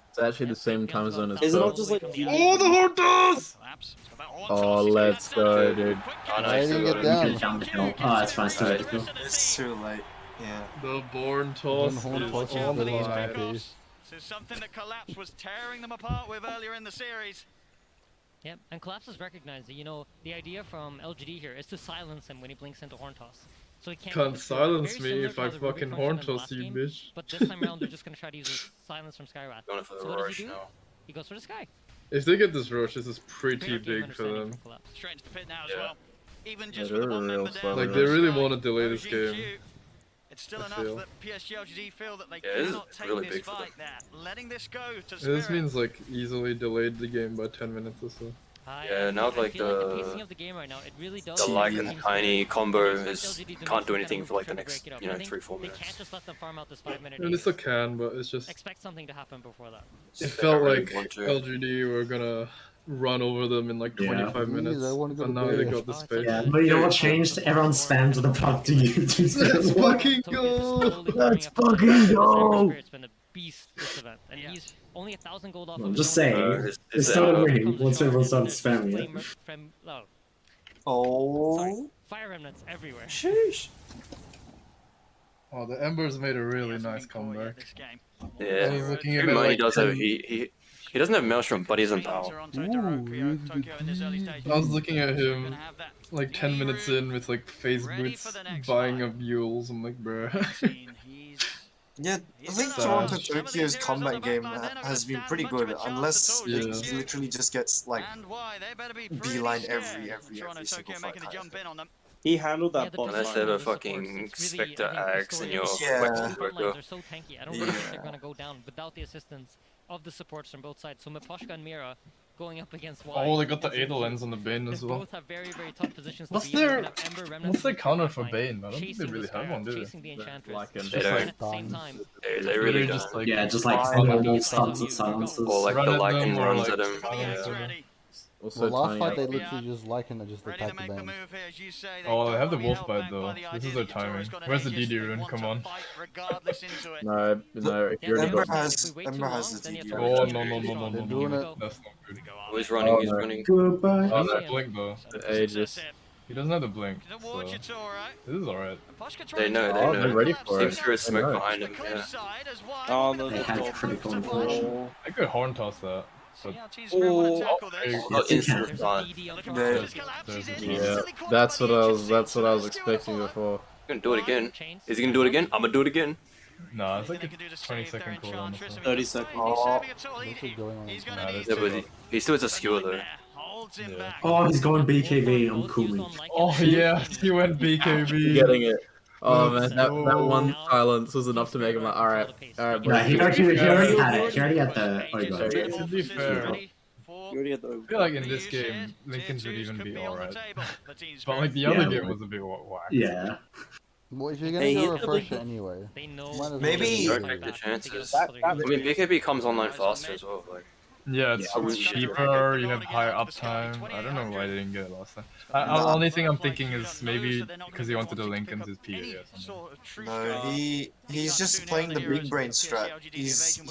It's actually the same time zone as Is it well. not just like Oh, the Hortus! Oh, let's go, dude. I didn't get down. Oh, that's fine. Still It's too late. Yeah. The Born Toss is Horn toss is on good the on line. IP. This is something that Collapse was tearing them apart with earlier in the series. Yep, and Collapse has recognized that, you know, the idea from LGD here is to silence him when he blinks into Horn Toss. So he can't Can't silence very me similar if to I how the Ruby fucking functioned horn in the toss last you, game, bitch. But this time around, they're just going to try to use his silence from Skyrath. Going for the So what does rush he do? now. He goes for the Sky. If they get this rush, this is pretty Great game big for them. understanding from Collapse. Straight into the pit now as Yeah. well. Even Yeah, just they're with the one real member slow down. Like, they really want to delay this OGQ. game. It's still I enough feel. that PSG LGD feel that they Yeah, this is cannot take really this big for fight there. Letting this go to This Spirit. means like easily delayed the game by 10 minutes or so. Yeah, now I like feel the pacing of the game right now, it really does. the like and seem to tiny be- combo they is expect LGD to can't do make anything some for like the kind of next, break it up. you I know, think 3-4 They minutes. can't just let them farm out this 5-minute. And they still can, but it's just Expect something to happen before that. it They felt don't really like want to. LGD were gonna run over them in like 25 minutes, Please, I wanna go and to now they bed. got the space. Yeah, but you know what changed? Everyone spammed the puck to you. Let's fucking go! Let's fucking go! It's been a beast this event, and he's only 1,000 gold off. I'm of just his own saying, team. it started winning once everyone started spamming it. Oh. Fire remnants everywhere. Sheesh. Oh, the Embers made a really nice comeback. Yeah. I was looking at Good it money like does have 10 he doesn't have Maelstrom, but he's in power. I was looking at him like 10 minutes in with like phase boots buying up mules. I'm like, bruh. Yeah, I think Toronto Tokyo's combat game has been pretty good, unless Yeah. he literally just gets like beeline every single fight. He handled that boss. Unless they have a fucking Spectre Axe in your Yeah. weapon Front worker. lines are so tanky. I don't really think they're gonna go down without the assistance of the supports from both sides. So Miposhka and Mira going up against Y. Oh, they got the Adolens on the Bane They as well. both have very, very tough positions to What's be in. their They have Ember, Remnant, what's their and counter for Frontline, Bane? I don't think they chasing really the have one, do chasing the Enchantress. They And don't. at the same time, They really just don't. like Yeah, just like normal stuns and silences. Or like the Run at Lycan them or, runs like, at him. yeah. Also Well, last tiny. fight they literally just Lycan just attacked the band. Oh, they have the wolf bite though. This is their timing. Where's the DD rune? Come on. No, he already Ember got has the DD. Oh no. They're doing it. That's not good. Oh, he's running, he's no. running. Goodbye. Oh, that blink though. Ages. He doesn't have the blink, so this is alright. They know, Oh, they they're know. ready for Seems it. through a smoke They know. behind him, yeah. Oh, no, They had critical information. I could horn toss that. But Not instant reply. Yeah, that's what I was expecting before. He's gonna do it again. Is he gonna do it again? I'm gonna do it again. nah, it's like a 20-second cooldown. or so. 30 seconds. Oh, What's it going on? Nah, that's Yeah, but too he still has a skewer though. Yeah. Oh, he's going BKB. I'm cool. Oh yeah, he went BKB. Getting it. Oh man, that one silence was enough to make him like, alright, alright. No, he already had it. He already had the Ogre. To be fair, I feel like in this game, Lincolns would even be alright. But like the other game was a bit whack. Yeah. Well, if you're gonna go refresh it anyway, maybe Don't take the chances. I mean, BKB comes online faster as well. Like, yeah, it's cheaper. You have higher uptime. I don't know why they didn't get it last time. The only thing I'm thinking is maybe because he wanted the Lincolns is PA or something. No, he's just playing the big brain strat. He's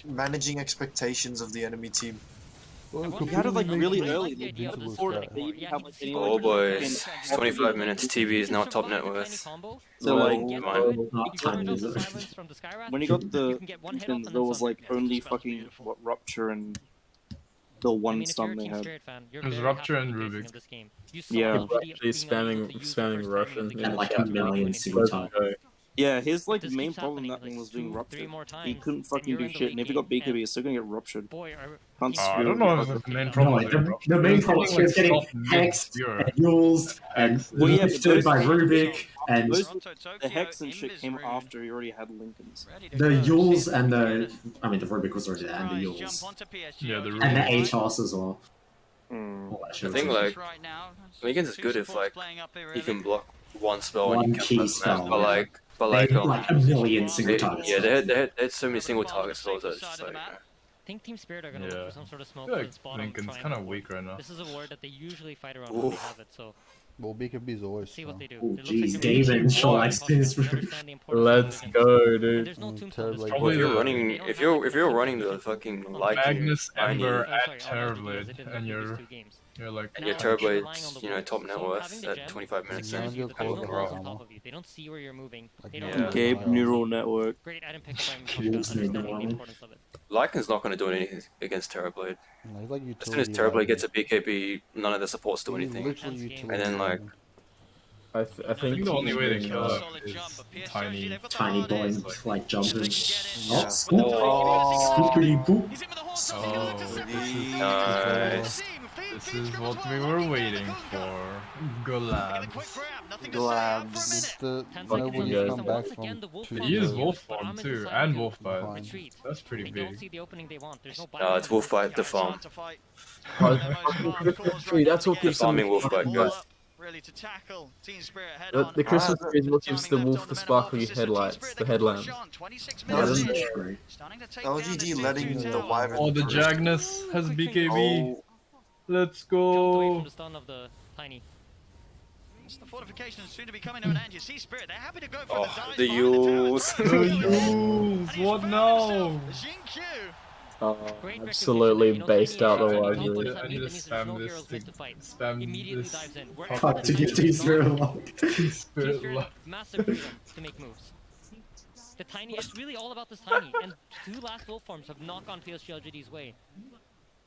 managing expectations of the enemy team. He had it like really early. oh boys, it's 25 minutes. TV is now top net worth. So like, When when he got the Lincolns, there was like only fucking Rupture and the one stun they had. It was Rupture and Rubik. Yeah. Actually spamming Russian. And like a million single time. Yeah, his like main problem that thing was being ruptured. He couldn't fucking do shit, and if he got BKB, he's still gonna get ruptured. I don't know if the main problem was The main problem is getting hexed, and Yules, and lifted by Rubik, and the Hex and shit came after he already had Lincolns. the Yules and the Rubik was already there, and the Yules. Yeah, the And the ATOS as well. I think like Lincolns is good if like he can block one spell One and you key can spell, but like They had like a million single targets. Yeah, they had so many single targets, so it's just like. I think Team Spirit are gonna look for some sort of smoke Yeah, for the spot. Lincoln's kind of weak right now. This is a ward that they usually fight around when they have it, so Well, BKB's always see what they do. Oh It looks jeez, like they're Damon really likes this. understand the importance Let's of go, dude. There's no tombstone Terribly this good. Well, if you're the- running, if you're running the fucking light, Magnus, Ember, Oh, sorry, and sorry, Terrorblade, they did and the you're previous 2 games. like and your Now, if you're relying on Turblade's, the you know, ward, top net so worth having the at gem 25 minutes. Yeah, assures you that there's no cool. walls on top of you. They don't see where you're moving. They don't Yeah. know Gabe where Neural Network. Great item pick by Yules understanding made the that importance of it. Lycan's not going to do anything against Terrorblade. No, he's like As soon as utility Terrorblade Lycan. gets a BKB, none of the supports do He's anything. literally utility And then like, Lycan. I I think think the only way to he's kill doing, it is tiny. Tiny boy, like jumping. Yeah. Oh, scoop. Scoopity boop. nice. This is what we were waiting for. Golabs. Glabs. Nobody Yeah. come back from two He is days. Wolf form too, and Wolf bite. Retreat. That's pretty They don't see big. the opening they want. There's no It's Wolf Bite, the farm. Actually, That's what gives farming Wolf Bite, guys. Really to tackle Team Spirit head The, on. the Christmas tree is what gives the wolf the sparkly headlights, the headlamp. That's true. LGD letting the Wyvern. Oh, the Jagnus has BKB. Oh, Let's Jumped away go. from the stun of the Tiny. The fortification is soon to be coming to an end. You see Spirit, they're happy to go for Oh, dives the behind Yules. The Yules, what now? Xingqiu. Absolutely based out the I wide need route. to spam this thing. Spam Immediately this. dives in. Fuck to give Team Spirit a lock. Spirit lock. Massive freedom to make moves. The Tiny, it's really all about this Tiny, and 2 last wolf forms have not gone PSG LGD's way.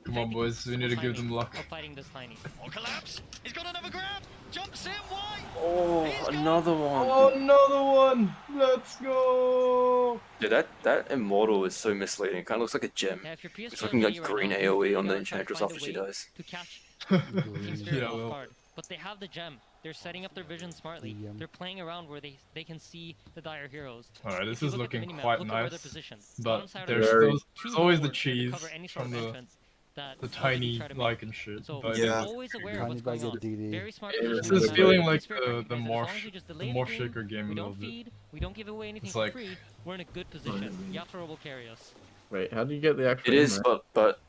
Come on, boys, we need to give them luck. Of fighting this Tiny. Oh, collapse! He's got another grab! Jumps in, why? Oh, another one. Oh, another one! Let's go! Dude, that Immortal is so misleading. It kind of looks like a gem. Yeah, if you're PSG It's looking like LGD right green now, AoE on the they're trying to Enchantress find a after she way dies. to catch Team Spirit Yeah, off well. guard. But they have the gem. They're setting up their vision smartly. They're playing around where they can see the dire heroes. Alright, this If you is look at the looking minimap, quite look at where they're nice, positioned. but Bottom side of there's the still map, there's two always the towers to cheese cover any sort from of the entrance that the LGD tiny try to make. like and shit. So But Yeah. always aware of Tiny what's going bag on. of DD. Very smart. Yeah, positioning this is by feeling Team like Spirit the recognizes as long as we just delay the the Morph game, Shaker game we a don't little bit. feed, we don't give away anything It's for like- free. We're in a good position. Yafaro will carry us. Wait, how do you get the actual? It aim is, right? but.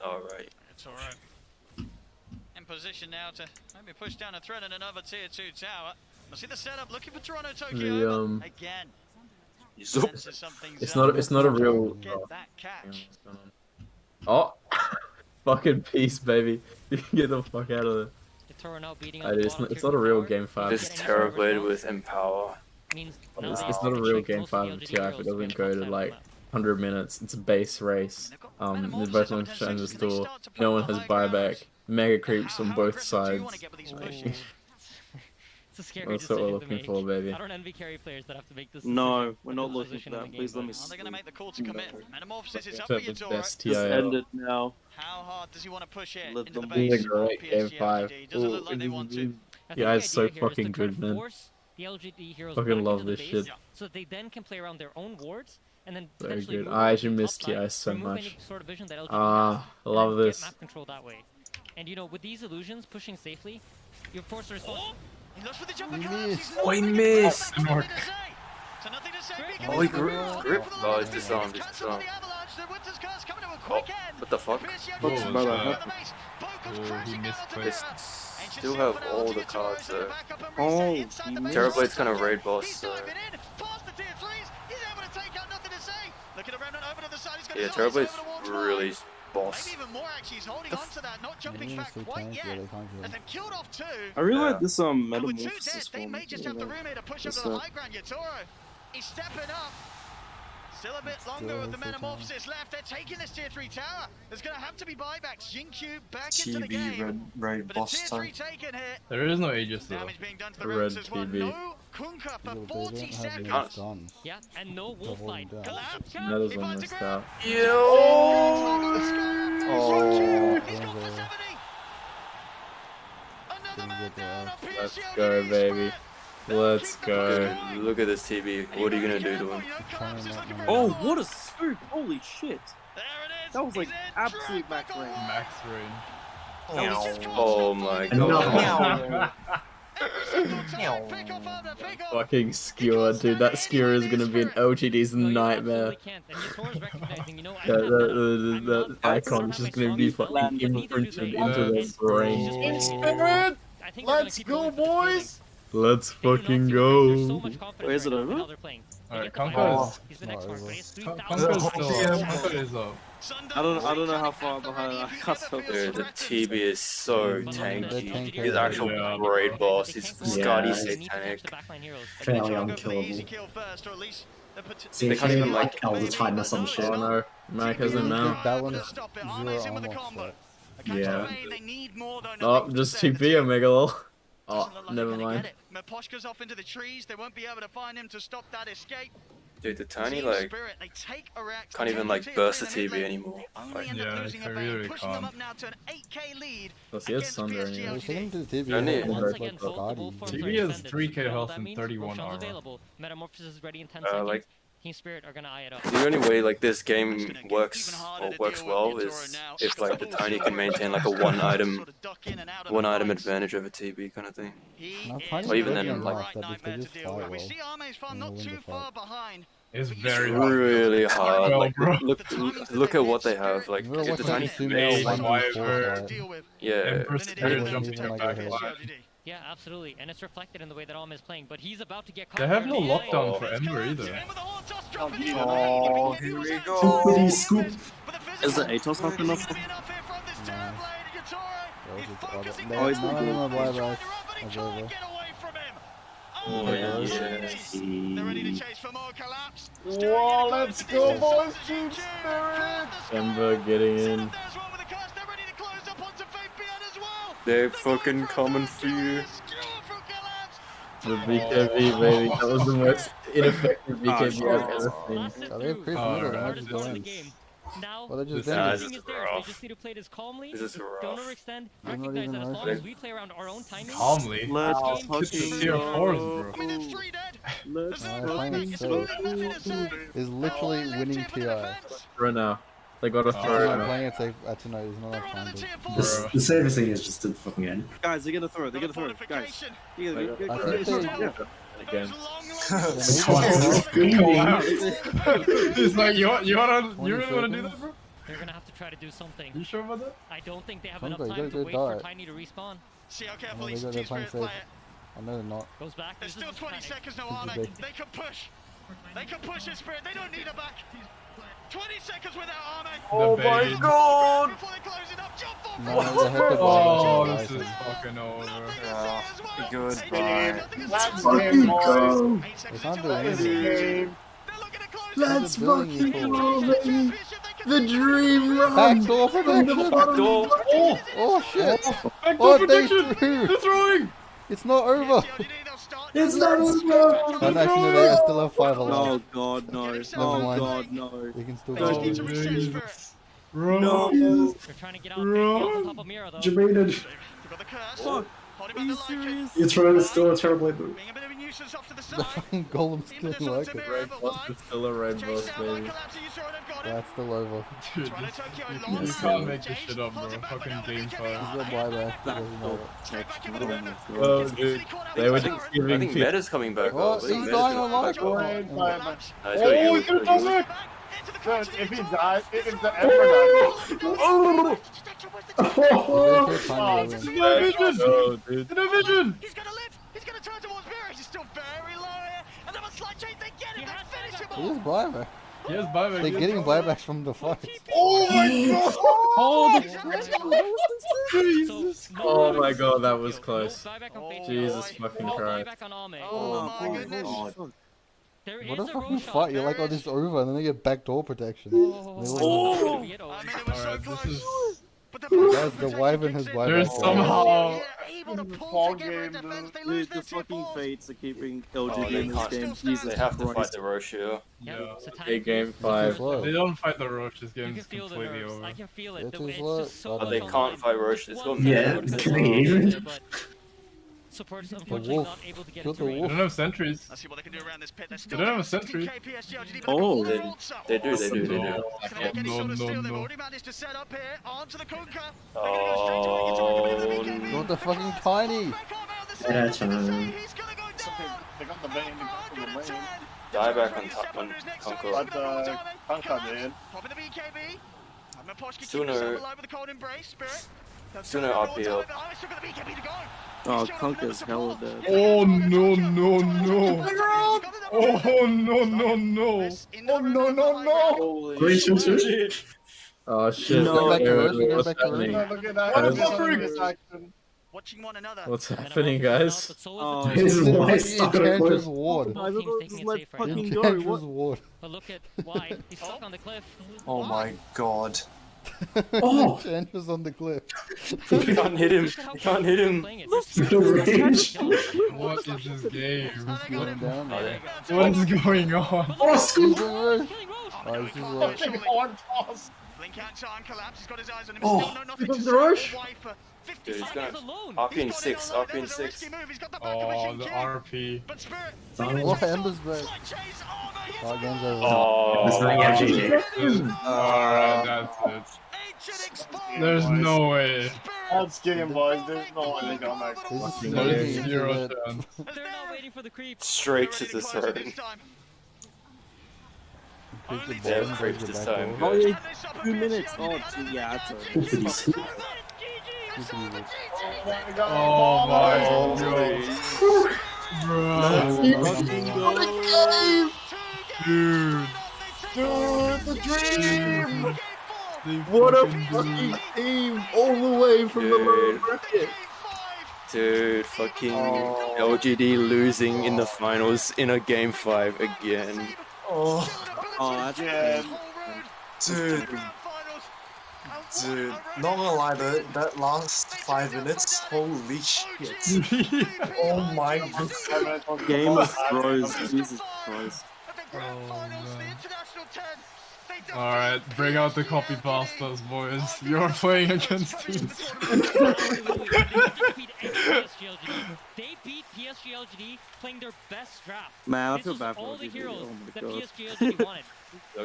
Alright. It's alright. In position now to maybe push down a threat in another tier 2 tower. We'll see the setup, looking for Toronto Tokyo. Again. Senses something's It's up. not a real. Get that catch. Oh, fucking peace, baby! You can get the fuck out of there. The Toro now beating It's not a real game 5. This Terrorblade with Empower. It's not a real game 5 of TI if it doesn't go to like 100 minutes. It's a base race. They both want to shine this door. No one has buyback. Mega creeps on both sides. It's a scary That's what we're decision to looking make. for, baby. I don't envy carry players that have to make this No, decision we're at not this looking position for in that. the Please game, let me but- Are they going to make the call to commit? Metamorphosis is up Except for your it's door. best Just TIL. end it now. How hard does he want to push it Let into the them base? This is a great of game PSG 5. LGD? Doesn't look like they want to. I think Yeah, the it's so idea here is to fucking try to good, man. force the LGD heroes Fucking back love into the this base shit. so that they then can play around their own wards and then Very potentially good. move I over actually to the miss top side, TI so remove much. any sort of vision that LGD Ah, has, I love and then this. get map control that way. And you know, with these illusions pushing safely, you're forced to respond. He looks for the jumper He collapse. missed. He's not Oh, he making it missed. back. Nothing to say. So nothing to say. Beacon Oh, is he going grip. well. Grip. For the Oh, Lions, it's Beacon disarmed. is It's cancelled on disarmed. the Avalanche. The Winter's Curse coming to a quick end. What the fuck? What's the matter? He missed Still have all the cards though. Oh, he Terrorblade's kind of raid boss, so. Yeah, Terrorblade's really boss. Even more actually, he's holding on to that, not jumping back quite yet. As they've killed off two. I really like Yeah. this And with two metamorphosis dead, they one. may just have the room here to push up to the high ground. Yatoro, he's stepping up. Still a bit longer with the metamorphosis left. They're taking this tier 3 tower. There's going to have to be buybacks. Jinkyu back into the game. Raid But a boss tier time. 3 taken here. There is no Aegis though. Damage being done to the Red routes as well. TB. No Kunkka for 40 seconds. Guns. Yeah, and no wolf fight. Collapse. That is He on finds a this grab. out. He's gone for 70. Another man down on Let's PSG. go, baby. Let's go. Look at this TB. What are you gonna do to him? Oh, what a scoop! Holy shit! There it is. That was like He's in. absolute Drag max range. Max range. Oh my god. Every single time, pick off after pick off. Fucking skewer, dude. That skewer is gonna be an LGD's nightmare. That icon's just gonna be fucking imprinted into their brain. Spirit! Let's go, boys! Let's fucking go. Wait, is it over? Alright, Kunkka is still Kunkka is up. I don't know how far behind I got so Dude, the TB is so tanky. He's actual raid boss. He's Scotty satanic. Fairly unkillable. See, if you like Elder Timeless on shit. Oh no, Mac has him now. Balance zero armor. Yeah. Oh, just TP Omega lol. Oh, never mind. Meposhka's off into the trees. They won't be able to find him to stop that escape. Dude, the Tiny Team like Spirit, they take a react, can't even like burst the TB anymore. Like, Yeah, I really pushing them can't. up now to an 8k lead. plus he has against Thunder PSG. anyway. Send him to the TV. Only- Once again, both the bull forms TB are has extended. 3k You know health what and that means? 31 Potions armor. available. Metamorphosis is ready in 10 like- seconds. Team Spirit are gonna eye it up. The only way like this game works or works well is if like the Tiny can maintain like a one item advantage over TB kind of thing. Or even then like We see Arme's farm not too far behind. It's it's very hard. really hard. Well, Like bro. look at what they have. Like We're if the watching Tiny female Mage, 1v4 Wyvern. fight. yeah. Empress Spirit They jumping don't up even back like line. Yeah, absolutely, and it's reflected in the way that Alm is playing. But he's about to get caught. They have for no an EA. lockdown for Ember either. Oh, here we go. Holy scoop. Is the Atos up enough? No, he's not in my buyback. That's over. Oh yeah. They're ready to chase for more collapse. Whoa, let's go, boys! Team Spirit! Ember getting in. There's one with a curse. They're ready to close up onto Fate Beyond as well. They're fucking coming for you. Skewer from collapse. The BKB baby. That was the most ineffective BKB I've ever seen. So they're pretty good, I just go in. Now, Well, they're just Nah, there. this everything is is theirs. rough. They just need to play this calmly. This is Don't rough. overextend. They're not Recognize even that as long rough. as we play around our own timing. Calmly. Let's Game fucking It's the tier 4s, bro. I mean, there's 3 dead. Let's There's no playing buyback. it It's safe. only nothing to say. Is literally All winning empty for the TI. defense. Throw now. They got a I'm throw not now. playing it safe tonight, there's not They're enough on time the to. tier 4. The safest thing is just to fucking end. Guys, they're gonna throw. They're gonna throw. Guys, Fortification. you gotta I go. think they- Yeah. Again. He's like, you wanna do that, bro? They're gonna have to try to do something. You sure about that? I don't think they have Something, enough they time to gotta wait do for that. Tiny to respawn. See how Oh, carefully they got Team their plan Spirit play safe. it. I know they're not. Goes back. There's still uses 20 panic. seconds now, This is Arme. big. They can push. They can push in Spirit. They don't need a back. 20 seconds without Arme. Oh my god! Before they close it up, jump for No, they have to Oh, buy this is fucking over. Yeah. Goodbye. Let's fucking go! They can't do anything. Let's fucking go, baby! The dream run! Backdoor protection! Backdoor. Oh shit! Backdoor Oh, they protection! threw! They're throwing! It's not over! It's not over! And actually, no, they still have 5 alive. Oh god, no. Oh mind. god, no. They can still They just go. need to reset Spirit. Bro. No. They're trying to get out. On top of Mira though. Jabaited. They've got the curse. Are you serious? You're trying to steal a terrible loop. The fucking golem's killing like it. Red boss is still a red boss, baby. That's still over. Dude, you can't make this shit up, bro. Fucking game 5. He's got buyback. Oh, dude. They were just I giving think people. Meta's coming back. Oh, up. he's dying on life. He's gonna come back! If he dies, if the Ember Vision! He's gonna live! He's gonna turn towards Mirror! He's still very low here! And then a slight change, they get him! They finish him He has off! buyback. He has buyback. They're getting buybacks from the fight. Oh my god! Oh my god, that was close. Jesus fucking Christ. Oh my goodness! What a fucking fight. You're like, oh, this is over, and then they get backdoor protection. I mean, it was so close. But Guys, the Wyvern has buyback. There's somehow... able to pull together in defense. They lose their fucking fates are keeping LGD in this game. Jesus, they have to fight the Roche here. Yeah. Okay, game 5. They don't fight the Roach, this You game can is feel the completely nerves. over. I can feel it. It's The way just it's just so like- But they much can't on fight Roche. It's got Yeah, can they even? Support's unfortunately wolf. not able to get Kill into the range. They don't have sentries. Let's see what they can do around this pit. They're They still don't have a down sentry. 60k PSG, LGD, but Oh, they've they got ults up. do. Can they make any No, sort of no, steal? They've no. already managed to set up here onto the Kunkka. They're gonna go straight away into the BKB. Not the fucking tiny. Yeah, it's He's gonna go down. They got the bane, they got the lane. Die back on top on Conquer. But Kanka did. Popping the BKB. Maposhki Suno- keeping himself alive with the cold embrace. Spirit. Suno RPO. Oh, Conquer's hella dead. Oh no no no! Oh no no no! Oh no no no! Great shit. Oh shit. Go back to Roche, go What's back to Roche. happening? Look at that. What Look the at frick? this action. Watching one another. What's happening, guys? Oh, His voice stuck on Enchantress close. ward. Both teams taking it safe right now. Enchantress ward. But look at why. He's stuck on the cliff. Oh my god. Oh! Enchantress on the cliff. You can't hit him. You can't hit him. The range. What is this game? Going down. What is going on? Oh, school! Oh, this is like... Fucking hard toss. Blink out time collapse. He's got his eyes on him. Oh, Still no nothing look to at say. the rush. Wiper. Dude, he's 55 gonna alone. RP in 6. RP in 6. risky move. He's got the back of Oh, machine the king. RP. But Spirit. Oh, Ember's back. Slight chase. Oh, no, yes, Oh, game's over. Oh, It's not GG. Alright, that's it. ancient exposed. There's no way. Let's get him, boys. There's no way they got back. This is Fucking There's sneaky into zero that. chance. They're not waiting for the creep. Straight to They're the ready to close it throne. this time. Keep the They're ball, creeped break the this back time. door. Good. And this up a 2 bit, minutes. Shield Oh, United. yeah, that's Oopsies. GG. Keep It's it easy. Oh my god. Oh my Oh, god. Bro. Dude. Dude, the dream! What a fucking team! All the way from the lower Dude. bracket! Dude, fucking LGD losing in the finals in a game 5 again. Oh, that's again. Dude, dude, not gonna lie though, that last 5 minutes, holy shit. Oh my god. Game of Thrones, Jesus Christ. Alright, bring out the copy pastas, boys. You're playing against teams. They beat PSG LGD playing their best draft. Man, I This feel was bad for all the LGD. heroes Oh my that god. PSG LGD wanted.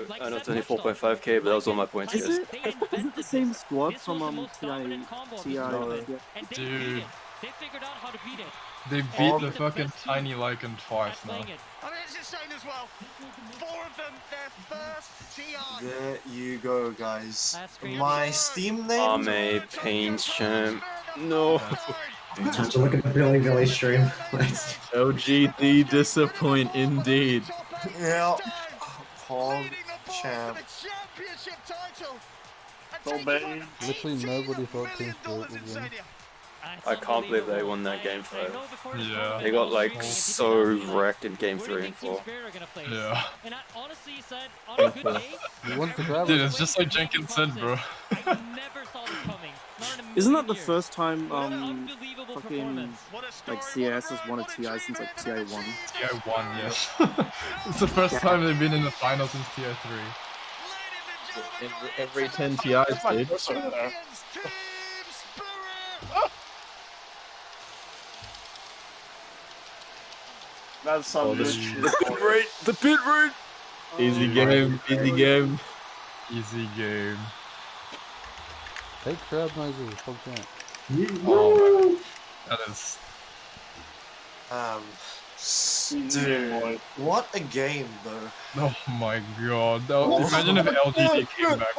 Like I know Seth it's only touched on. 4.5k, but that was all my points, guys. They invented the same this. squad This from was the most dominant combo of the tournament, and they beat Dude. it. They figured out how to beat it. They beat the fucking tiny Lycan twice now. Playing it. I mean, it's insane as well. 4 of them, their first TR. There you go, guys. That's great. My Steam name? Ame, Pain's champ. No. Time to look at the Billy Billy stream. Let's... LGD disappoint indeed. Yeah. Pog champ. Championship title. So bad. Literally nobody thought Team Spirit would win. I can't believe they won that game 5. Yeah. They got like so wrecked in game 3 and 4. Yeah. And I honestly said, on a good day, He wants to grab Dude, it. it's just like Jenkins said, bro. I never saw this coming. Not in a Isn't that million the years. first time What an unbelievable fucking performance. like CS has won a TI since like TI1? TI1, yes. It's the first time they've been in the final since TI3. Every 10 TIs, dude. That's some good shit. The pit rate! Easy game, easy game. Easy game. Take crowd noises, fuck that. Oh, that is. Dude, what a game though. Oh my god. No, imagine if LGD came back.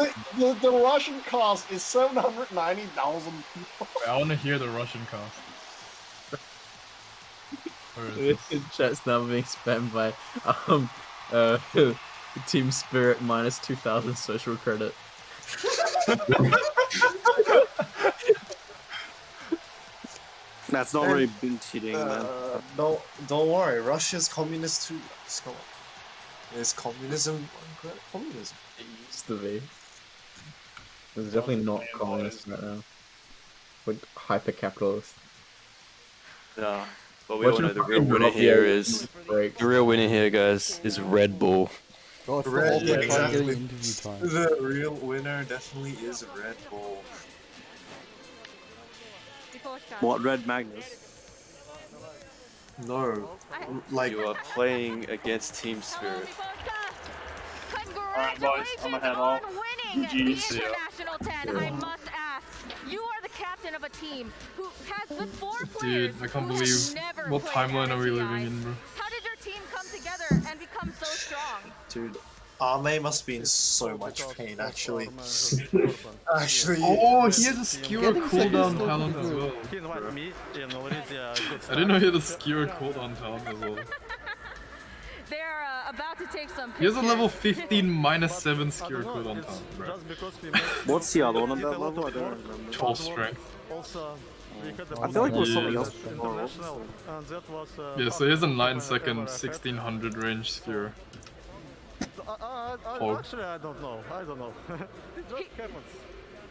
The Russian cost is 790,000 people. I want to hear the Russian cost. Chat's now being spammed by Team Spirit minus 2,000 social credit. That's not really been cheating, man. Don't worry, Russia's communist too. Come on. Is communism communism? It used to be. It's definitely not communist right now. Like hyper capitalist. Yeah. But we all know the real winner here is guys, is Red Bull. Exactly. The real winner definitely is Red Bull. What, Red Magnus? No, like you are playing against Team Spirit. Alright, boys, I'm gonna head off. Winning the International 10, I must ask, you are the captain of a team who has the 4 players. Dude, I can't believe what timeline are we living in, bro? How did your team come together and become so strong? Dude, Arme must be in so much pain, actually. Actually. Oh, he has a skewer cooldown talent as well. I didn't know he had a skewer cooldown talent as well. They're about to take some pictures. He has a level 15 minus 7 skewer cooldown talent, bro. What's the other one on that level? I don't remember. 12 strength. I feel like it was something else. Yeah, so he has a 9-second 1600 range skewer. Actually, I don't know. It just happens.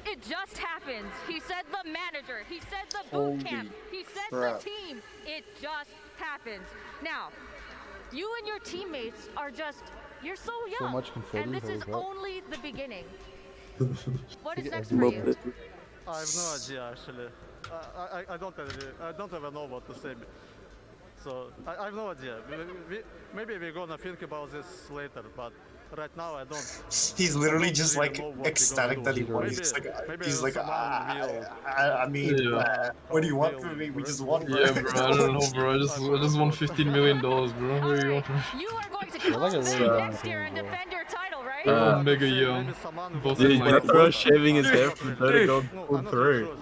It just happens. He said the manager. He said the boot camp. He said the team. It just happens. Now, you and your teammates are just, you're so young. So much confetti, and this is holy crap. only the beginning. What is next for you? I have no idea, actually. I don't even know what to say. So, I have no idea. Maybe we're gonna think about this later, but right now I don't. He's literally just like ecstatic that he won. He's like, I mean, what do you want from me? We just won, bro. Yeah, bro, I don't know, bro. I just won $15 million, bro. What do you want from me? You are going to come next year and defend your title, right? Oh, mega young. Both Dude, of Necro shaving his hair from Vertigo pulled through.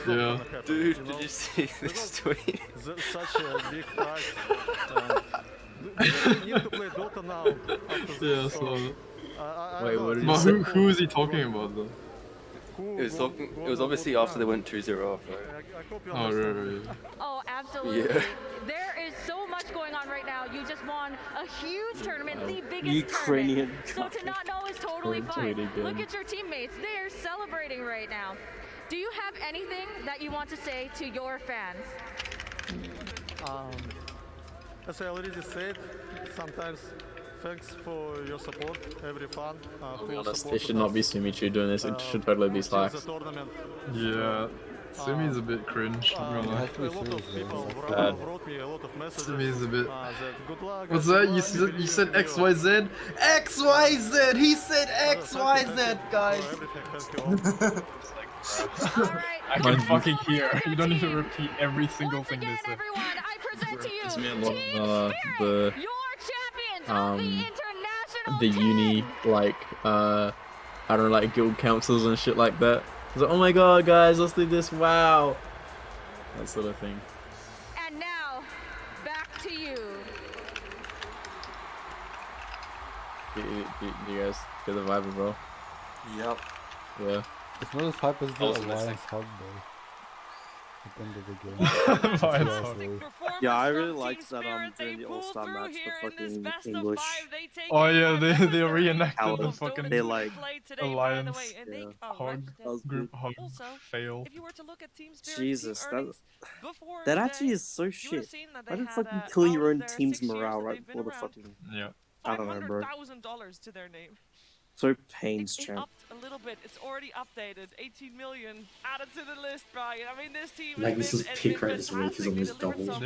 Yeah. Dude, did you see this tweet? Such a big prize. We need to play Dota now. Yeah, I saw it. Wait, what did you But say? who is he talking about, though? It was obviously after they went 2-0 up, right? Oh, right. Oh, absolutely. Yeah. There is so much going on right now. You just won a huge tournament, the biggest Ukrainian tournament. So to not know is totally fine. Look at your teammates. They are celebrating right now. Do you have anything that you want to say to your fans? As I already said, sometimes thanks for your support, every fan. It should not be Sumichu doing this, it should totally be Slacks. Yeah. Sumi's a bit cringe, I'm gonna lie. Sumi's a bit... What's that? You said XYZ? XYZ! He said XYZ, guys! I can fucking hear. You don't need to repeat every single thing they said. It's me a lot of the uni, like, I don't know, like guild councils and shit like that. It's like, oh my god, guys, let's do this, wow! That sort of thing. And now, back to you. Do you guys get the vibe, bro? Yep. Yeah. It's not as hype as the Alliance Hub, though. At the end of the game. Yeah, I really liked that during the All-Star match, the fucking English. Oh yeah, they reenacted the fucking they like Alliance hug, group hug fail. Jesus, that actually is so shit. Why did fucking kill your own team's morale right before the fucking... Yeah. I don't know, bro. $500,000 to their name. Sorry, Pain's It chat. upped a little bit. It's already updated. 18 million added to the list, Brian. I mean, this team Magnus's pick rate this week is almost doubled.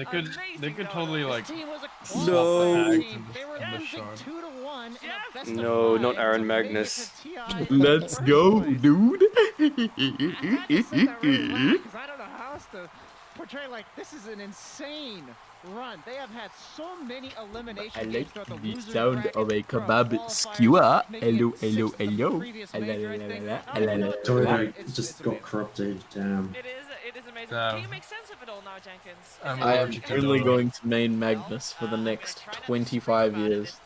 They could totally like swap No. the tags and the shard. 2-1 in a best No, of not 5 Aaron to make it Magnus. to TI. Let's go, dude. I had to say that really loud 'cause I don't know how else to portray like this is an insane run. They have had so many elimination I games like throughout the the loser sound bracket of a for kebab qualifiers, skewer. making Hello, it hello, sixth of the hello. previous major, I think. Sorry, it just got corrupted. Damn. It is amazing. Damn. Can you make sense of it all now, Jenkins? I am only going to main Magnus for the next 25 years.